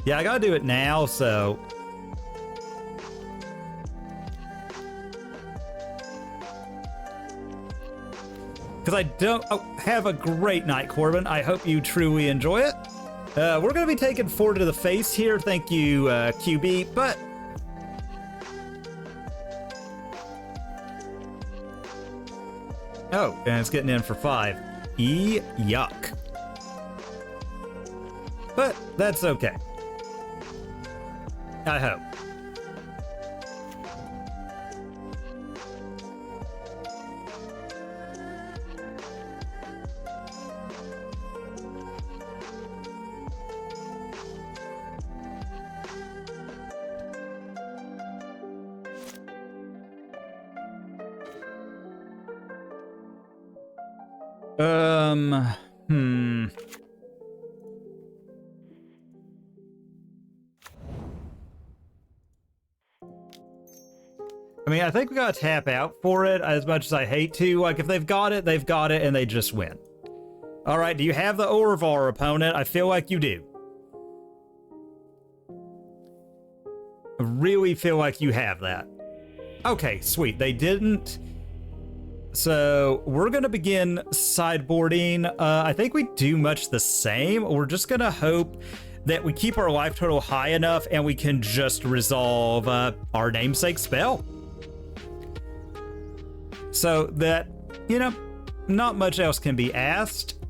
Yeah, I gotta do it now, so. Because I don't have a great night, Corbin. I hope you truly enjoy it. We're going to be taking 4 to the face here. Thank you, QB. But oh, and it's getting in for 5. Yuck. But that's okay. I hope. I mean, I think we gotta tap out for it as much as I hate to. Like, if they've got it, and they just win. All right, do you have the Orvar, opponent? I feel like you do. I really feel like you have that. Okay, sweet. They didn't. So we're gonna begin sideboarding. I think we do much the same. We're just gonna hope that we keep our life total high enough and we can just resolve our namesake spell. So that, you know, not much else can be asked.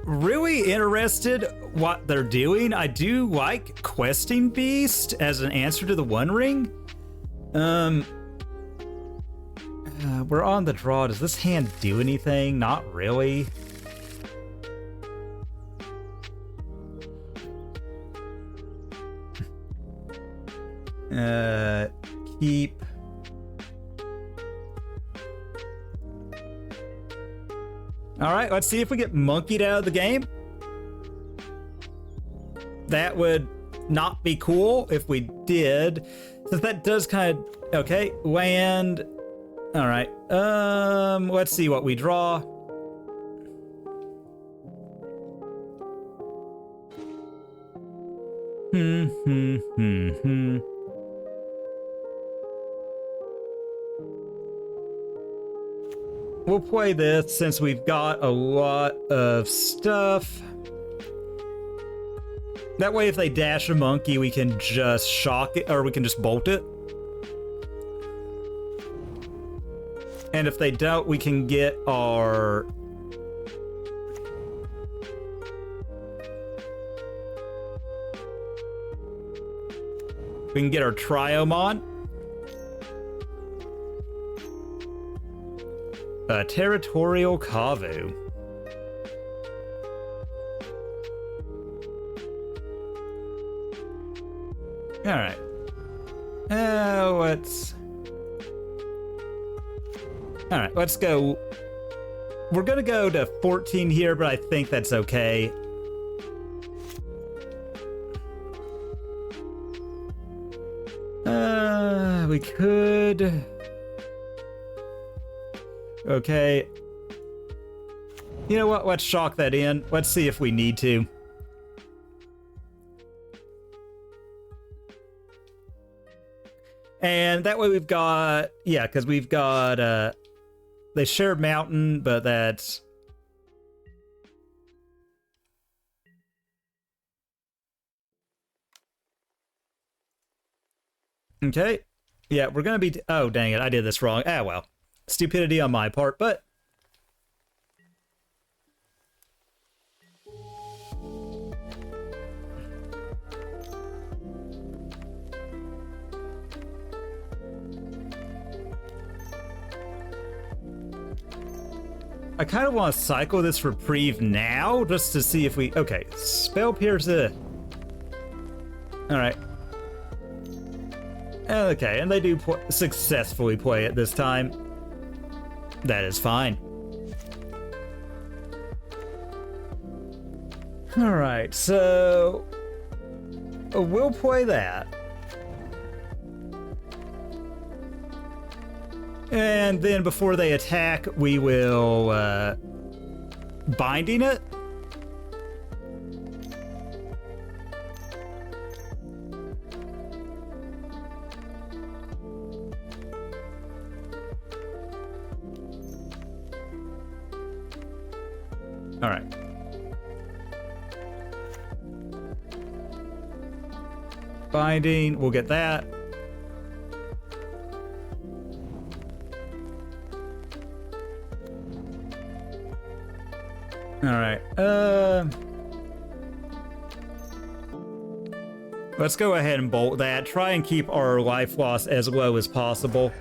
Really interested what they're doing. I do like Questing Beast as an answer to the One Ring. We're on the draw. Does this hand do anything? Not really. Keep. All right, let's see if we get monkeyed out of the game. That would not be cool if we did. So that does kind of, okay, land. All right, let's see what we draw. We'll play this since we've got a lot of stuff. That way, if they dash a monkey, we can just shock it, or we can just bolt it. And if they don't, we can get our... We can get our Triomon. Territorial Kavu. All right. Let's... All right, let's go. We're gonna go to 14 here, but I think that's okay. We could... Okay. You know what? Let's shock that in. Let's see if we need to. And that way we've got... Yeah, because we've got... They share mountain, but that's... Okay. Yeah, we're gonna be... Oh, dang it. I did this wrong. Ah, well. Stupidity on my part, but... I kind of want to cycle this Reprieve now, just to see if we... Okay, Spell Pierce it. Alright. Okay, and they do successfully play it this time. That is fine. All right, so we'll play that. And then before they attack, we will binding it. All right. Binding, we'll get that. All right. Let's go ahead and bolt that. Try and keep our life loss as low as possible.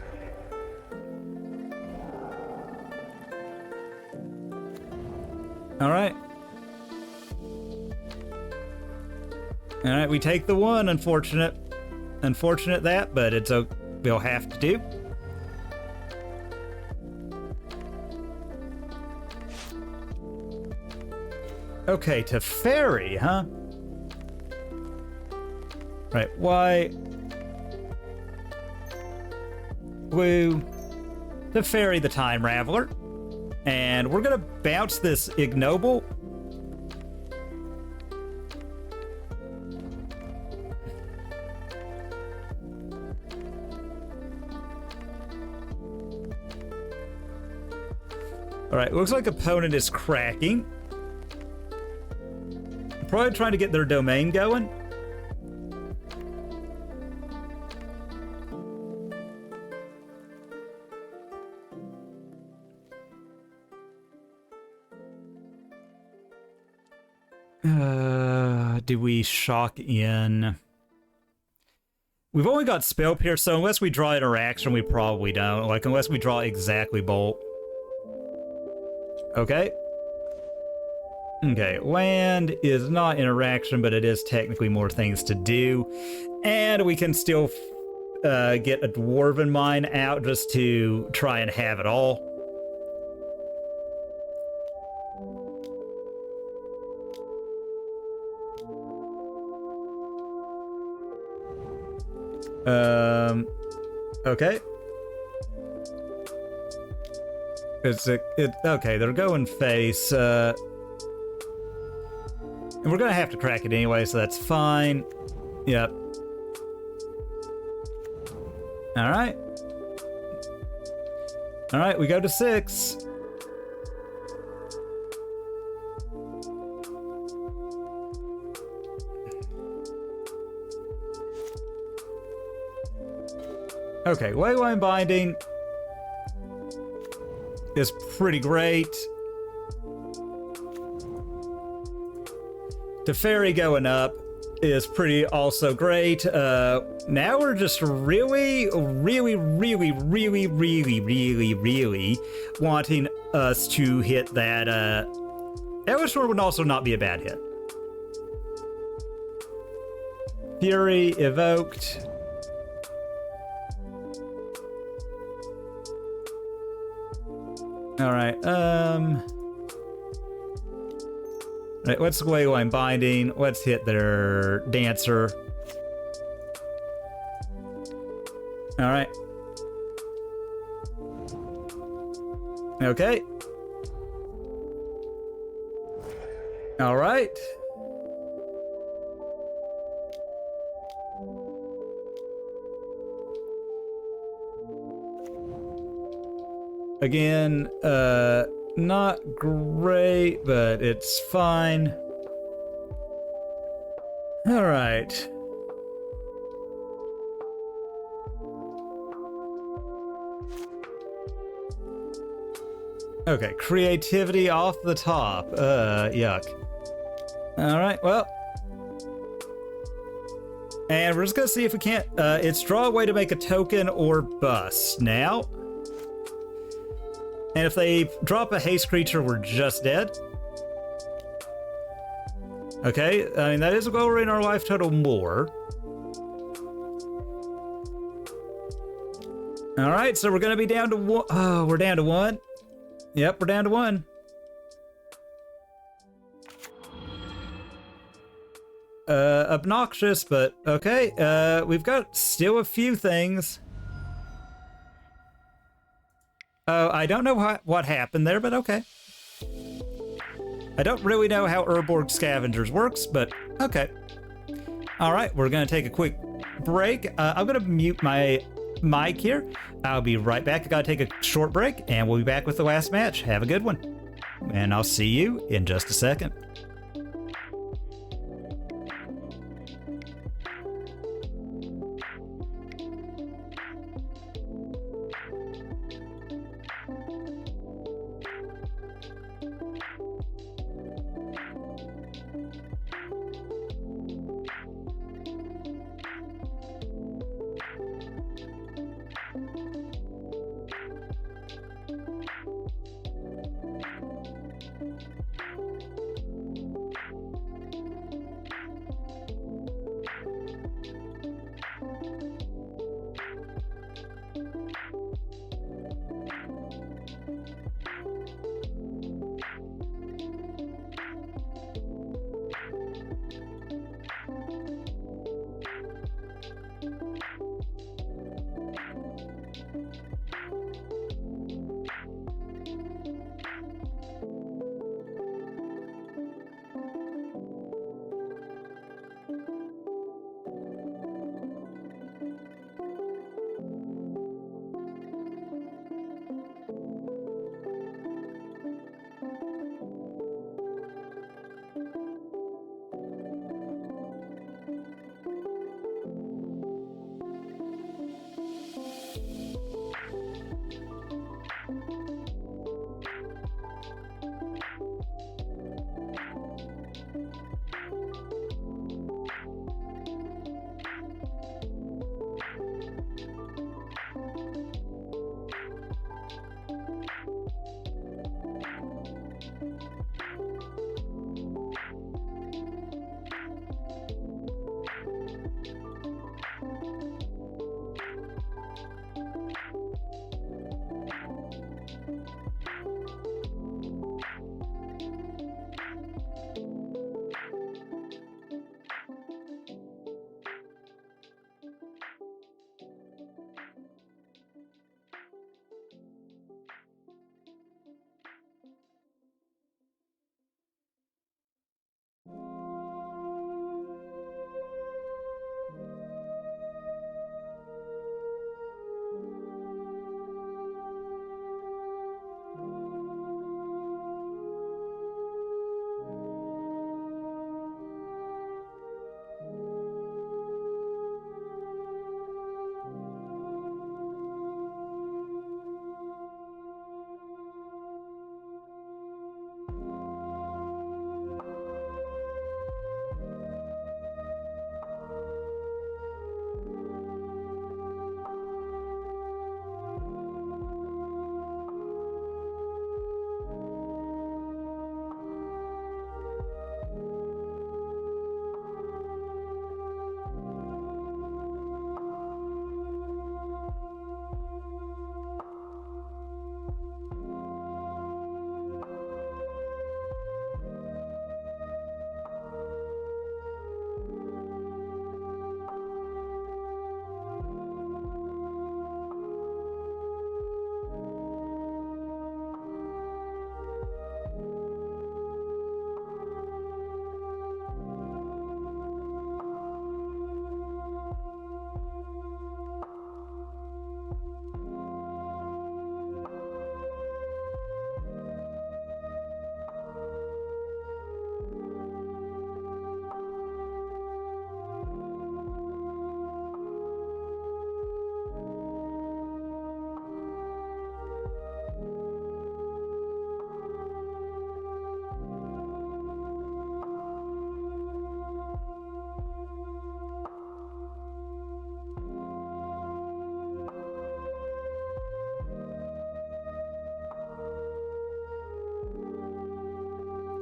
All right. All right, we take the one. Unfortunate that, but it's a we'll have to do. Okay, Teferi, huh? Right, why? Woo. Teferi the Time Raveler. And we're gonna bounce this ignoble. Alright, looks like opponent is cracking. Probably trying to get their domain going. Do we shock in? We've only got Spell Pierce, so unless we draw interaction, we probably don't. Like, unless we draw exactly Bolt. Okay. Okay, land is not interaction, but it is technically more things to do. And we can still get a Dwarven Mine out just to try and have it all. Okay. Okay, they're going face, and we're gonna have to crack it anyway, so that's fine. Yep. Alright. Alright, we go to 6. Okay, Leyline Binding is pretty great. Teferi going up is pretty also great. Now we're just really wanting us to hit that. Elesh would also not be a bad hit. Fury evoked. All right. Right, let's Leyline Binding. Let's hit their Dancer. All right. Okay. All right. Again, not great, but it's fine. All right. Okay, creativity off the top. Yuck. All right, well. And we're just gonna see if we can't, it's draw a way to make a token or bust. Now. And if they drop a haste creature, we're just dead. Okay, I mean, that is lowering our life total more. All right, so we're going to be down to 1. Oh, we're down to 1. Yep, we're down to 1. obnoxious, but okay. We've got still a few things. Oh, I don't know what happened there, but okay. I don't really know how Urborg Scavengers works, but okay. All right, we're gonna take a quick break. I'm gonna mute my mic here. I'll be right back. I gotta take a short break, and we'll be back with the last match. Have a good one. And I'll see you in just a second.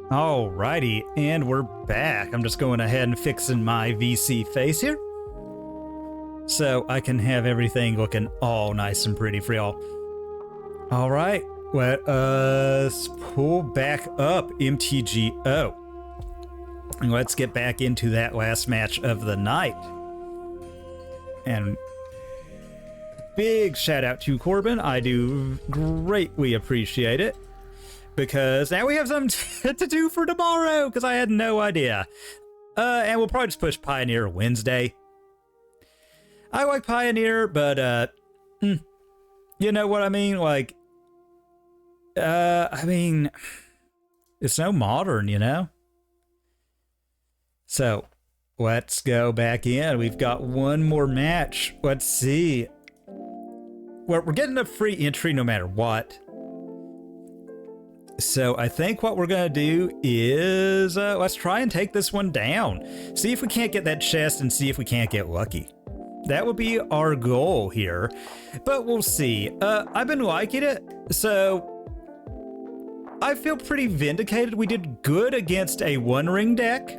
Alrighty, and we're back. I'm just going ahead and fixing my VC face here, so I can have everything looking all nice and pretty for y'all. Alright, let us pull back up MTGO. And let's get back into that last match of the night. And big shout out to Corbin. I do greatly appreciate it. Because now we have something to do for tomorrow, because I had no idea. And we'll probably just push Pioneer Wednesday. I like Pioneer, but, you know what I mean? Like, I mean, it's no Modern, you know? So, let's go back in. We've got one more match. Let's see. Well, we're getting a free entry no matter what. So I think what we're going to do is let's try and take this one down. See if we can't get that chest and see if we can't get lucky. That would be our goal here, but we'll see. I've been liking it, so I feel pretty vindicated. We did good against a One Ring deck.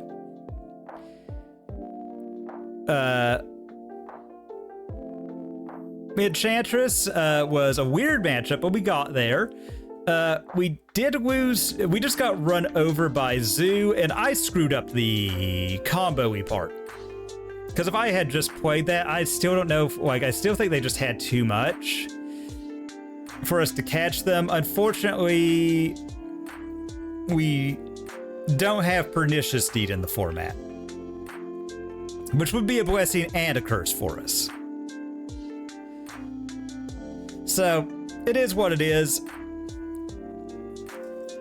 Enchantress was a weird matchup, but we got there. We did lose. We just got run over by Zoo, and I screwed up the combo-y part. Because if I had just played that, I still don't know. Like, I still think they just had too much for us to catch them. Unfortunately, we don't have Pernicious Deed in the format, which would be a blessing and a curse for us. So, it is what it is.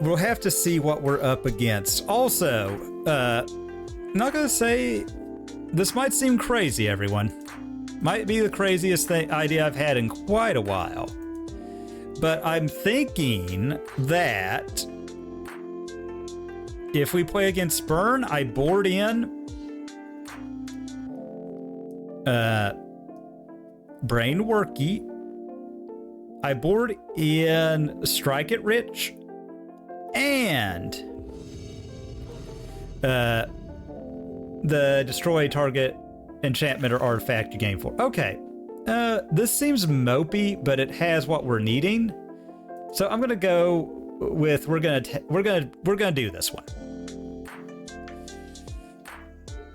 We'll have to see what we're up against. Also, I'm not gonna say this might seem crazy, everyone. Might be the craziest idea I've had in quite a while. But I'm thinking that if we play against Burn, I board in Brain Worky. I board in Strike It Rich and the destroy target enchantment or artifact you gain for. Okay, this seems mopey, but it has what we're needing. So I'm gonna go with we're gonna do this one.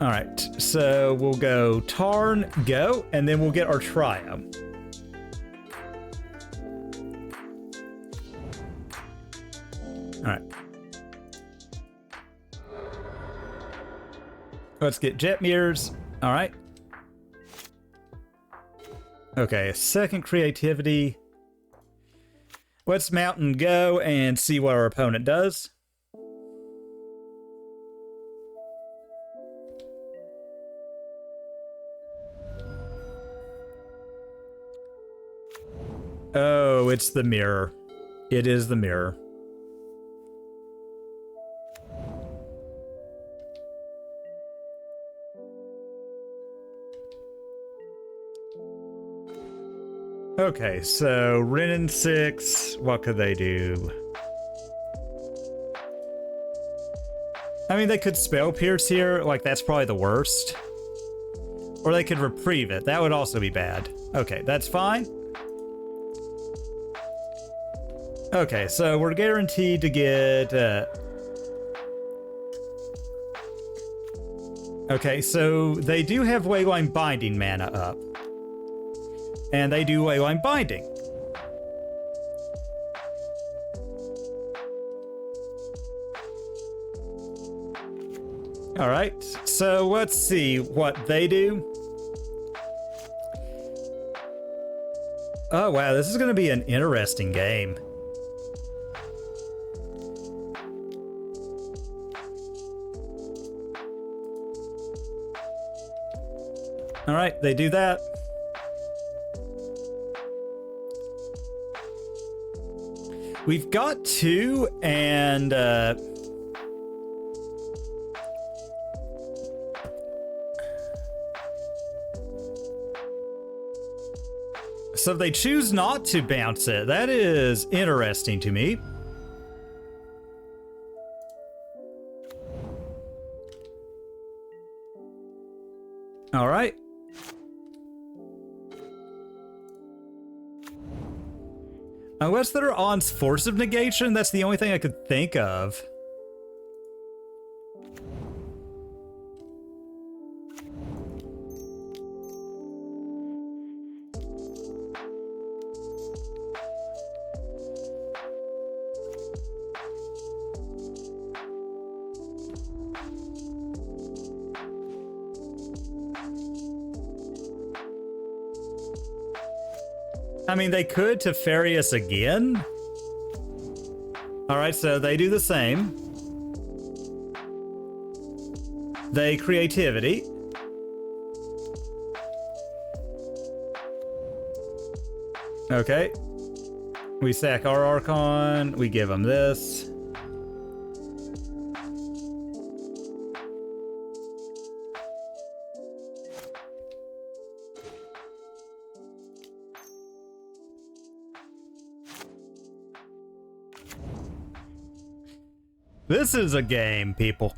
All right, so we'll go Tarn, go, and then we'll get our trio. All right. Let's get Jetmirs. All right. Okay, second creativity. Let's mount and go and see what our opponent does. Oh, it's the mirror. It is the mirror. Okay, so Wrenn and Six, what could they do? I mean, they could Spell Pierce here, like that's probably the worst. Or they could Reprieve it, that would also be bad. Okay, that's fine. Okay, so we're guaranteed to get... Okay, so they do have Leyline Binding mana up. And they do Leyline Binding. Alright, so let's see what they do. Oh wow, this is going to be an interesting game. Alright, they do that. We've got two, and so they choose not to bounce it. That is interesting to me. All right. Unless they're on Force of Negation, that's the only thing I could think of. I mean, they could Teferi us again. All right, so they do the same. They Creativity. Okay. We sack our Archon. We give them this. This is a game, people.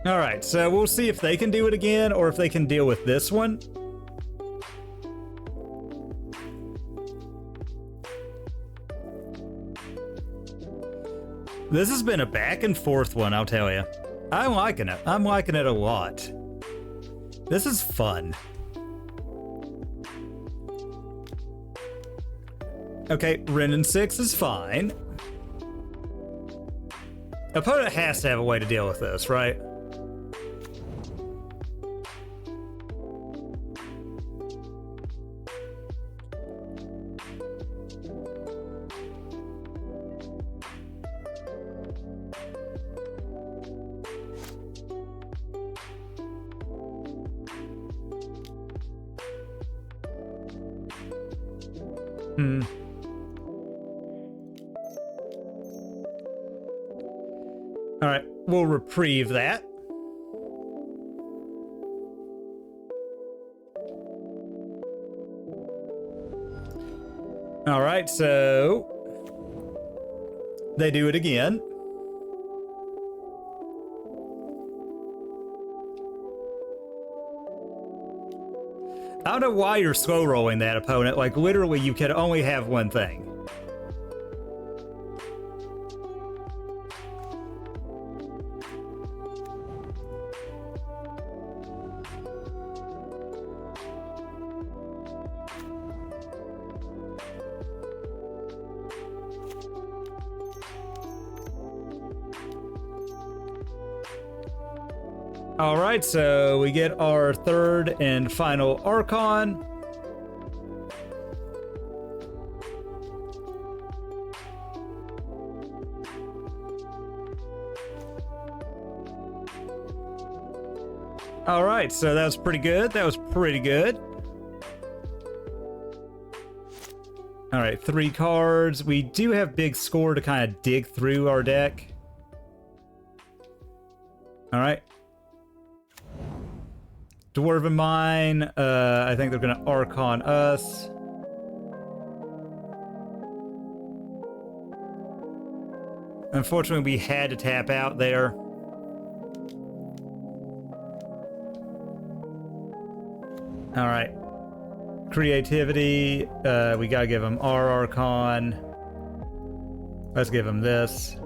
All right, so we'll see if they can do it again or if they can deal with this one. This has been a back and forth one, I'll tell you. I'm liking it. I'm liking it a lot. This is fun. Okay, Wrenn and Six is fine. Opponent has to have a way to deal with this, right? All right, we'll reprieve that. All right, so they do it again. I don't know why you're slow rolling that, opponent. Like, literally, you can only have one thing. All right, so we get our third and final Archon. All right, so that was pretty good. That was pretty good. All right, 3 cards. We do have big score to kind of dig through our deck. All right. Dwarven Mine, I think they're gonna Archon us. Unfortunately, we had to tap out there. All right. Creativity, we gotta give them our Archon. Let's give them this.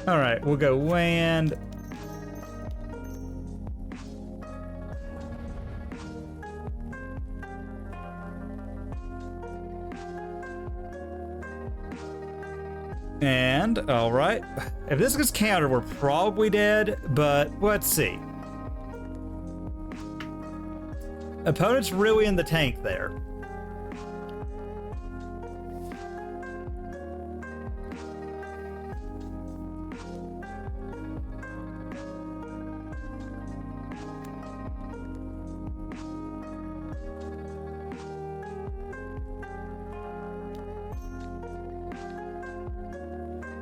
All right, we'll go land. And, all right. If this gets countered, we're probably dead, but let's see. Opponent's really in the tank there.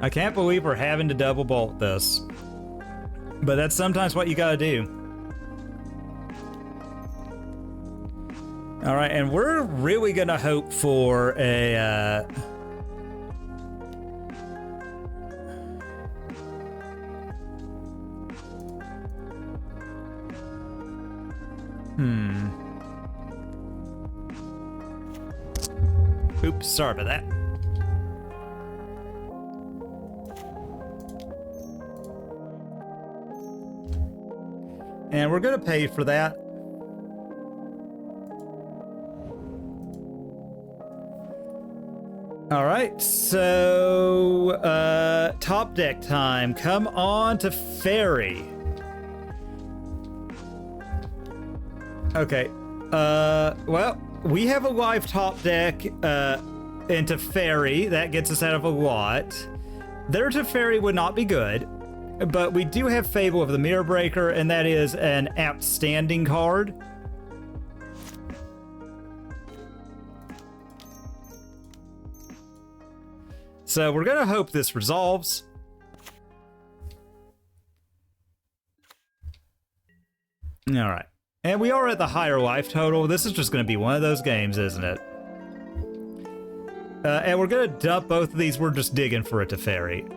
I can't believe we're having to double bolt this. But that's sometimes what you gotta do. All right, and we're really gonna hope for a Oops, sorry about that. And we're gonna pay for that. All right, so top deck time. Come on to Teferi. Okay. Well, we have a live top deck into Teferi. That gets us out of a lot. Their Teferi would not be good, but we do have Fable of the Mirror Breaker, and that is an outstanding card. So we're gonna hope this resolves. All right. And we are at the higher life total. This is just going to be one of those games, isn't it? And we're going to dump both of these. We're just digging for a Teferi.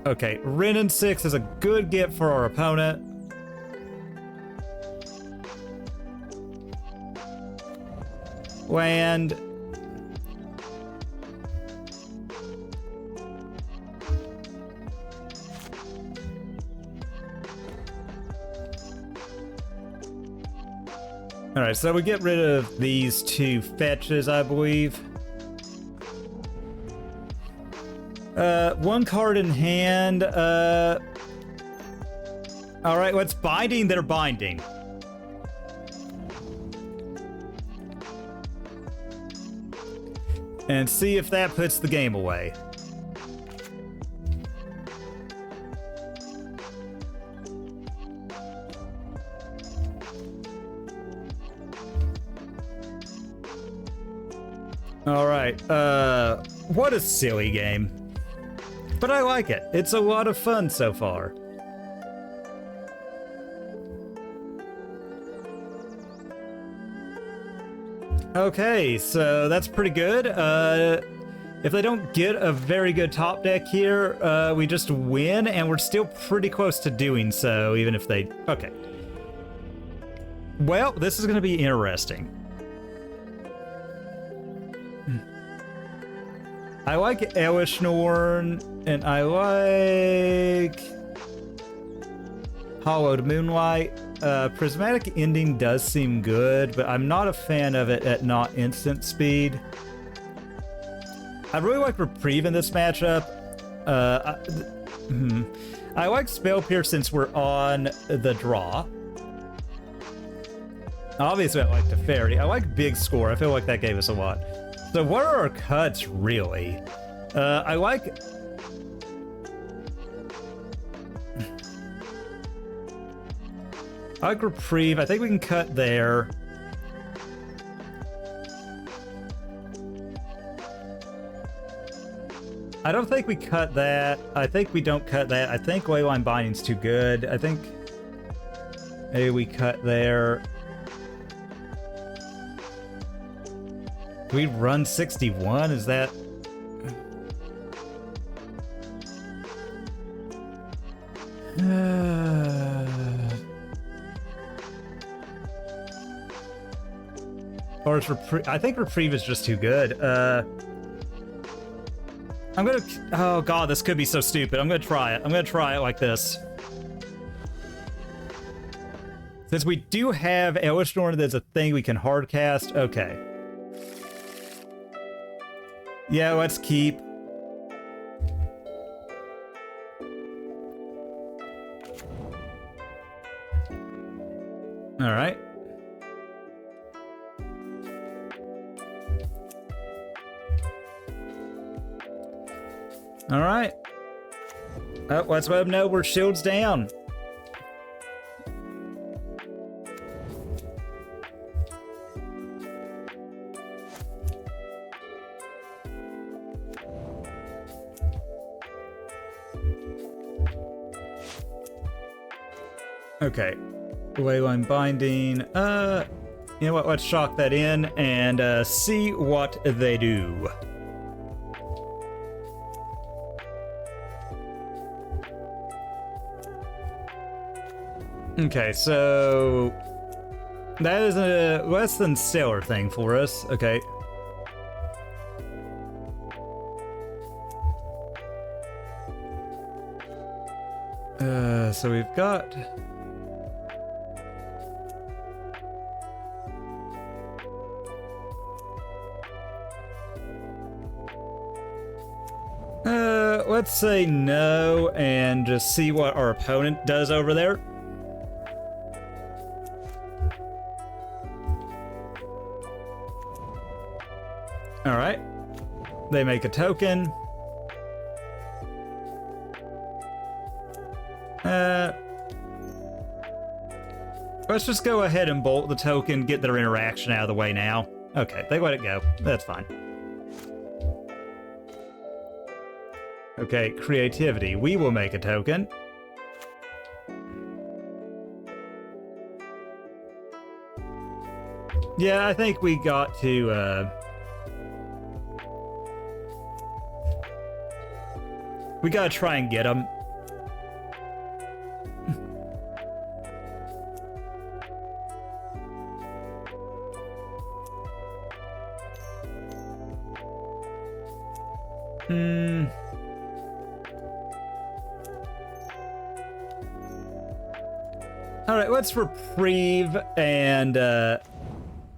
Okay, Wrenn and Six is a good get for our opponent. Land. All right, so we get rid of these two fetches, I believe. One card in hand. All right, what's binding? They're binding. And see if that puts the game away. All right, what a silly game. But I like it. It's a lot of fun so far. Okay, so that's pretty good. If they don't get a very good top deck here, we just win, and we're still pretty close to doing so, even if they... Okay. Well, this is going to be interesting. I like Elesh Norn, and I like Hallowed Moonlight. Prismatic Ending does seem good, but I'm not a fan of it at not instant speed. I really like Reprieve in this matchup. I like Spell Pierce since we're on the draw. Obviously, I like Teferi. I like Big Score. I feel like that gave us a lot. So what are our cuts, really? I like... Reprieve. I think we can cut there. I don't think we cut that. I think we don't cut that. I think Leyline Binding's too good. I think maybe we cut there. Do we run 61? Is that... Or is Reprieve... I think Reprieve is just too good. I'm gonna... Oh god, this could be so stupid. I'm gonna try it. I'm gonna try it like this. Since we do have Elesh Norn, there's a thing we can hard cast. Okay. Yeah, let's keep. All right. All right. Oh, let's let them know we're shields down. Okay. Leyline Binding. You know what? Let's shock that in and see what they do. Okay, so that is a less than stellar thing for us. Okay. So we've got... let's say no and just see what our opponent does over there. Alright. They make a token. Let's just go ahead and bolt the token, get their interaction out of the way now. Okay, they let it go. That's fine. Okay, creativity. We will make a token. Yeah, I think we got to, we gotta try and get them. Alright, let's reprieve and,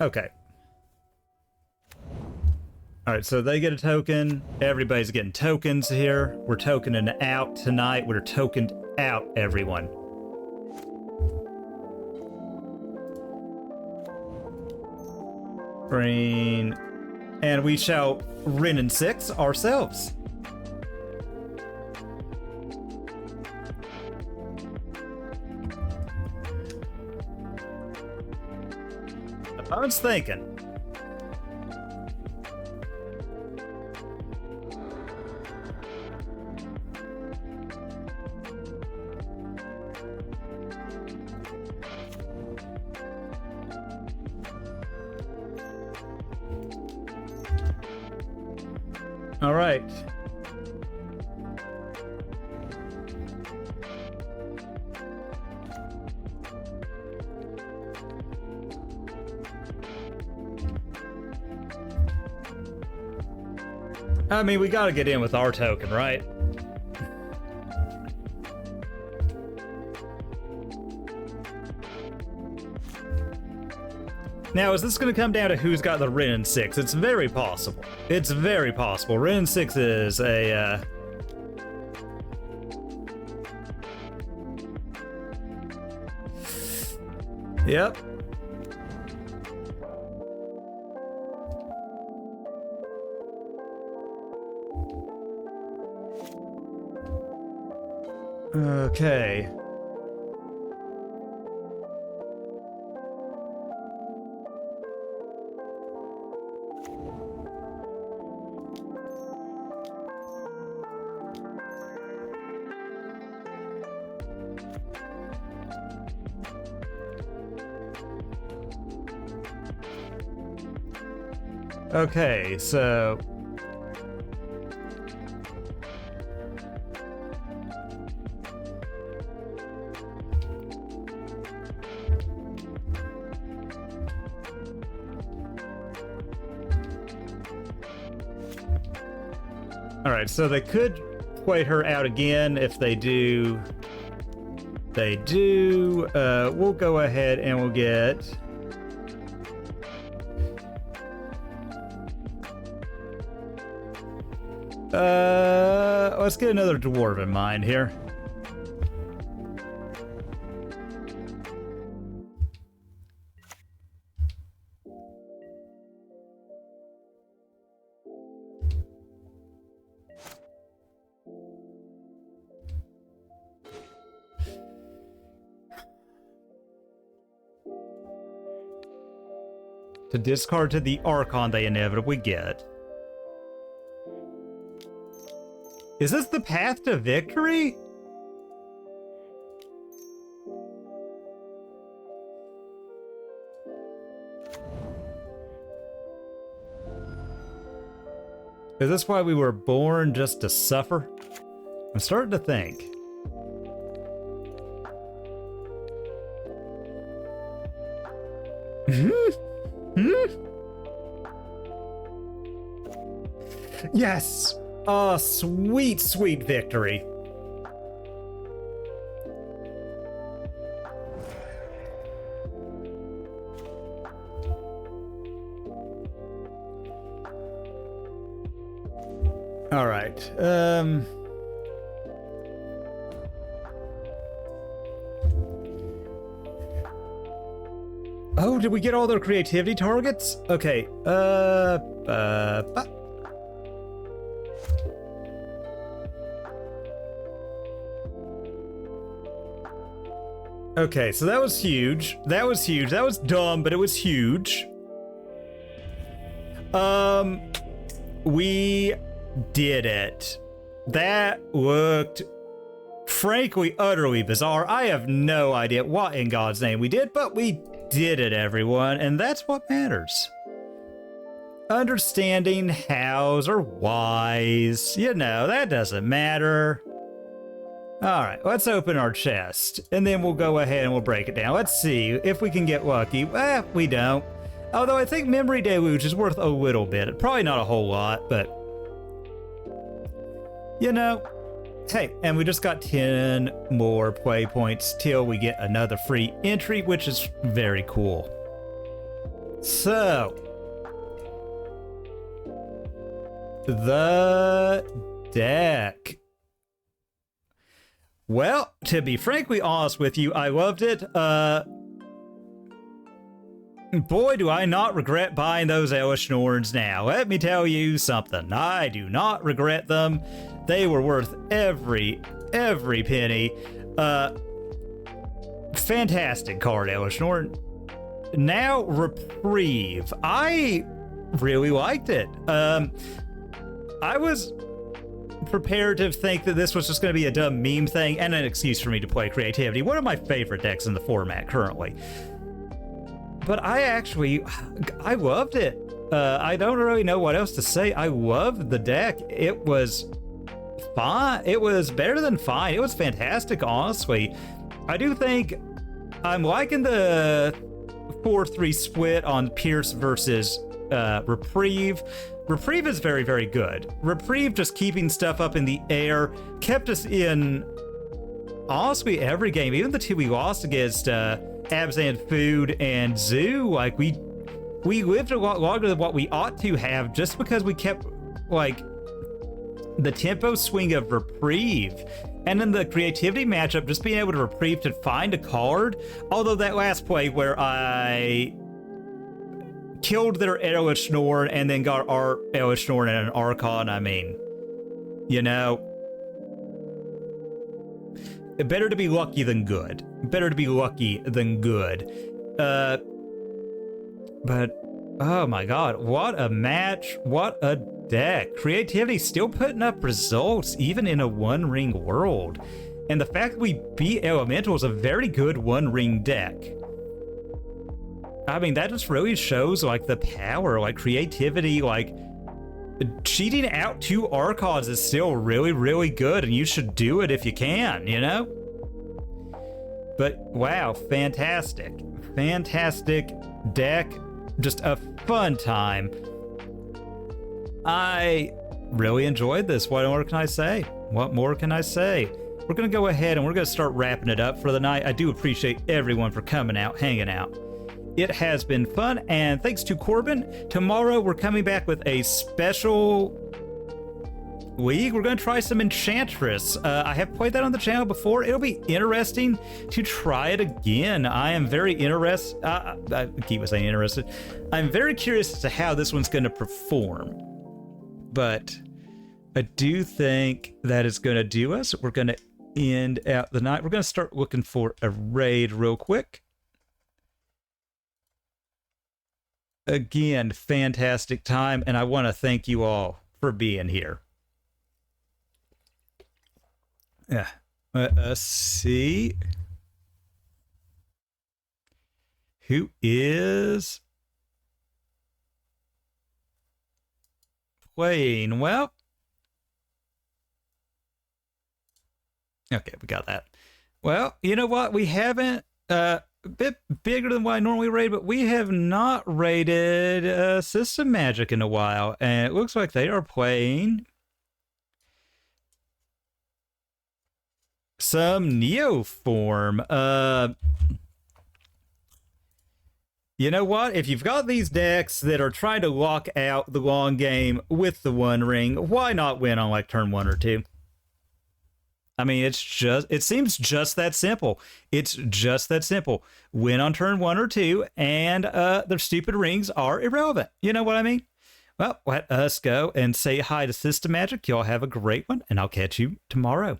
okay. Alright, so they get a token. Everybody's getting tokens here. We're tokening out tonight. We're tokened out, everyone. Brain. And we shall Wrenn and Six ourselves. I was thinking. All right. I mean, we gotta get in with our token, right? Now, is this gonna come down to who's got the Wrenn and Six? It's very possible. It's very possible. Wrenn and Six is a, Yep. Okay. Okay, so... Alright, so they could play her out again. If they do... They do. We'll go ahead and we'll get... let's get another Dwarven Mine here. To discard to the Archon they inevitably get. Is this the path to victory? Is this why we were born, just to suffer? I'm starting to think. Yes! Oh, sweet, sweet victory. All right. Oh, did we get all their creativity targets? Okay. Okay, so that was huge. That was huge. That was dumb, but it was huge. We did it. That looked, frankly, utterly bizarre. I have no idea what in God's name we did, but we did it, everyone, and that's what matters. Understanding hows or whys, you know, that doesn't matter. All right, let's open our chest, and then we'll go ahead and we'll break it down. Let's see if we can get lucky. We don't. Although I think Memory Deluge is worth a little bit. Probably not a whole lot, but... you know, hey, and we just got 10 more play points till we get another free entry, which is very cool. So... the deck. Well, to be frankly honest with you, I loved it. Boy, do I not regret buying those Elesh Norns now. Let me tell you something. I do not regret them. They were worth every penny. Fantastic card, Elesh Norn. Now, Reprieve. I really liked it. I was prepared to think that this was just going to be a dumb meme thing and an excuse for me to play Creativity, one of my favorite decks in the format currently. But I loved it. I don't really know what else to say. I loved the deck. It was fine. It was better than fine. It was fantastic, honestly. I do think I'm liking the 4-3 split on Pierce versus Reprieve. Reprieve is very, very good. Reprieve, just keeping stuff up in the air, kept us in, honestly, every game. Even the two we lost against Abzan Food and Zoo, like, we lived a lot longer than what we ought to have just because we kept, like, the tempo swing of Reprieve. And then the creativity matchup, just being able to Reprieve to find a card. Although that last play where I killed their Elesh Norn and then got our Elesh Norn and an Archon, I mean, you know, better to be lucky than good. Better to be lucky than good. But, oh my god, what a match, what a deck. Creativity still putting up results, even in a one-ring world. And the fact that we beat Elemental is a very good one-ring deck. I mean, that just really shows, like, the power, like, creativity, like, cheating out 2 Archons is still really, really good, and you should do it if you can, you know? But, wow, fantastic. Fantastic deck. Just a fun time. I really enjoyed this. What more can I say? What more can I say? We're going to go ahead and we're going to start wrapping it up for the night. I do appreciate everyone for coming out, hanging out. It has been fun, and thanks to Corbin, tomorrow we're coming back with a special league. We're going to try some Enchantress. I have played that on the channel before. It'll be interesting to try it again. I am very interested. I keep saying interested. I'm very curious as to how this one's going to perform. But I do think that is going to do us. We're going to end out the night. We're going to start looking for a raid real quick. Again, fantastic time, and I want to thank you all for being here. Yeah, let us see. Who is playing? Well, okay, we got that. Well, you know what? We haven't, a bit bigger than what I normally raid, but we have not raided System Magic in a while. And it looks like they are playing some Neoform. You know what? If you've got these decks that are trying to lock out the long game with the One Ring, why not win on like turn 1 or 2? I mean, it seems just that simple. It's just that simple. Win on turn 1 or 2, and their stupid rings are irrelevant. You know what I mean? Well, let us go and say hi to System Magic. Y'all have a great one, and I'll catch you tomorrow.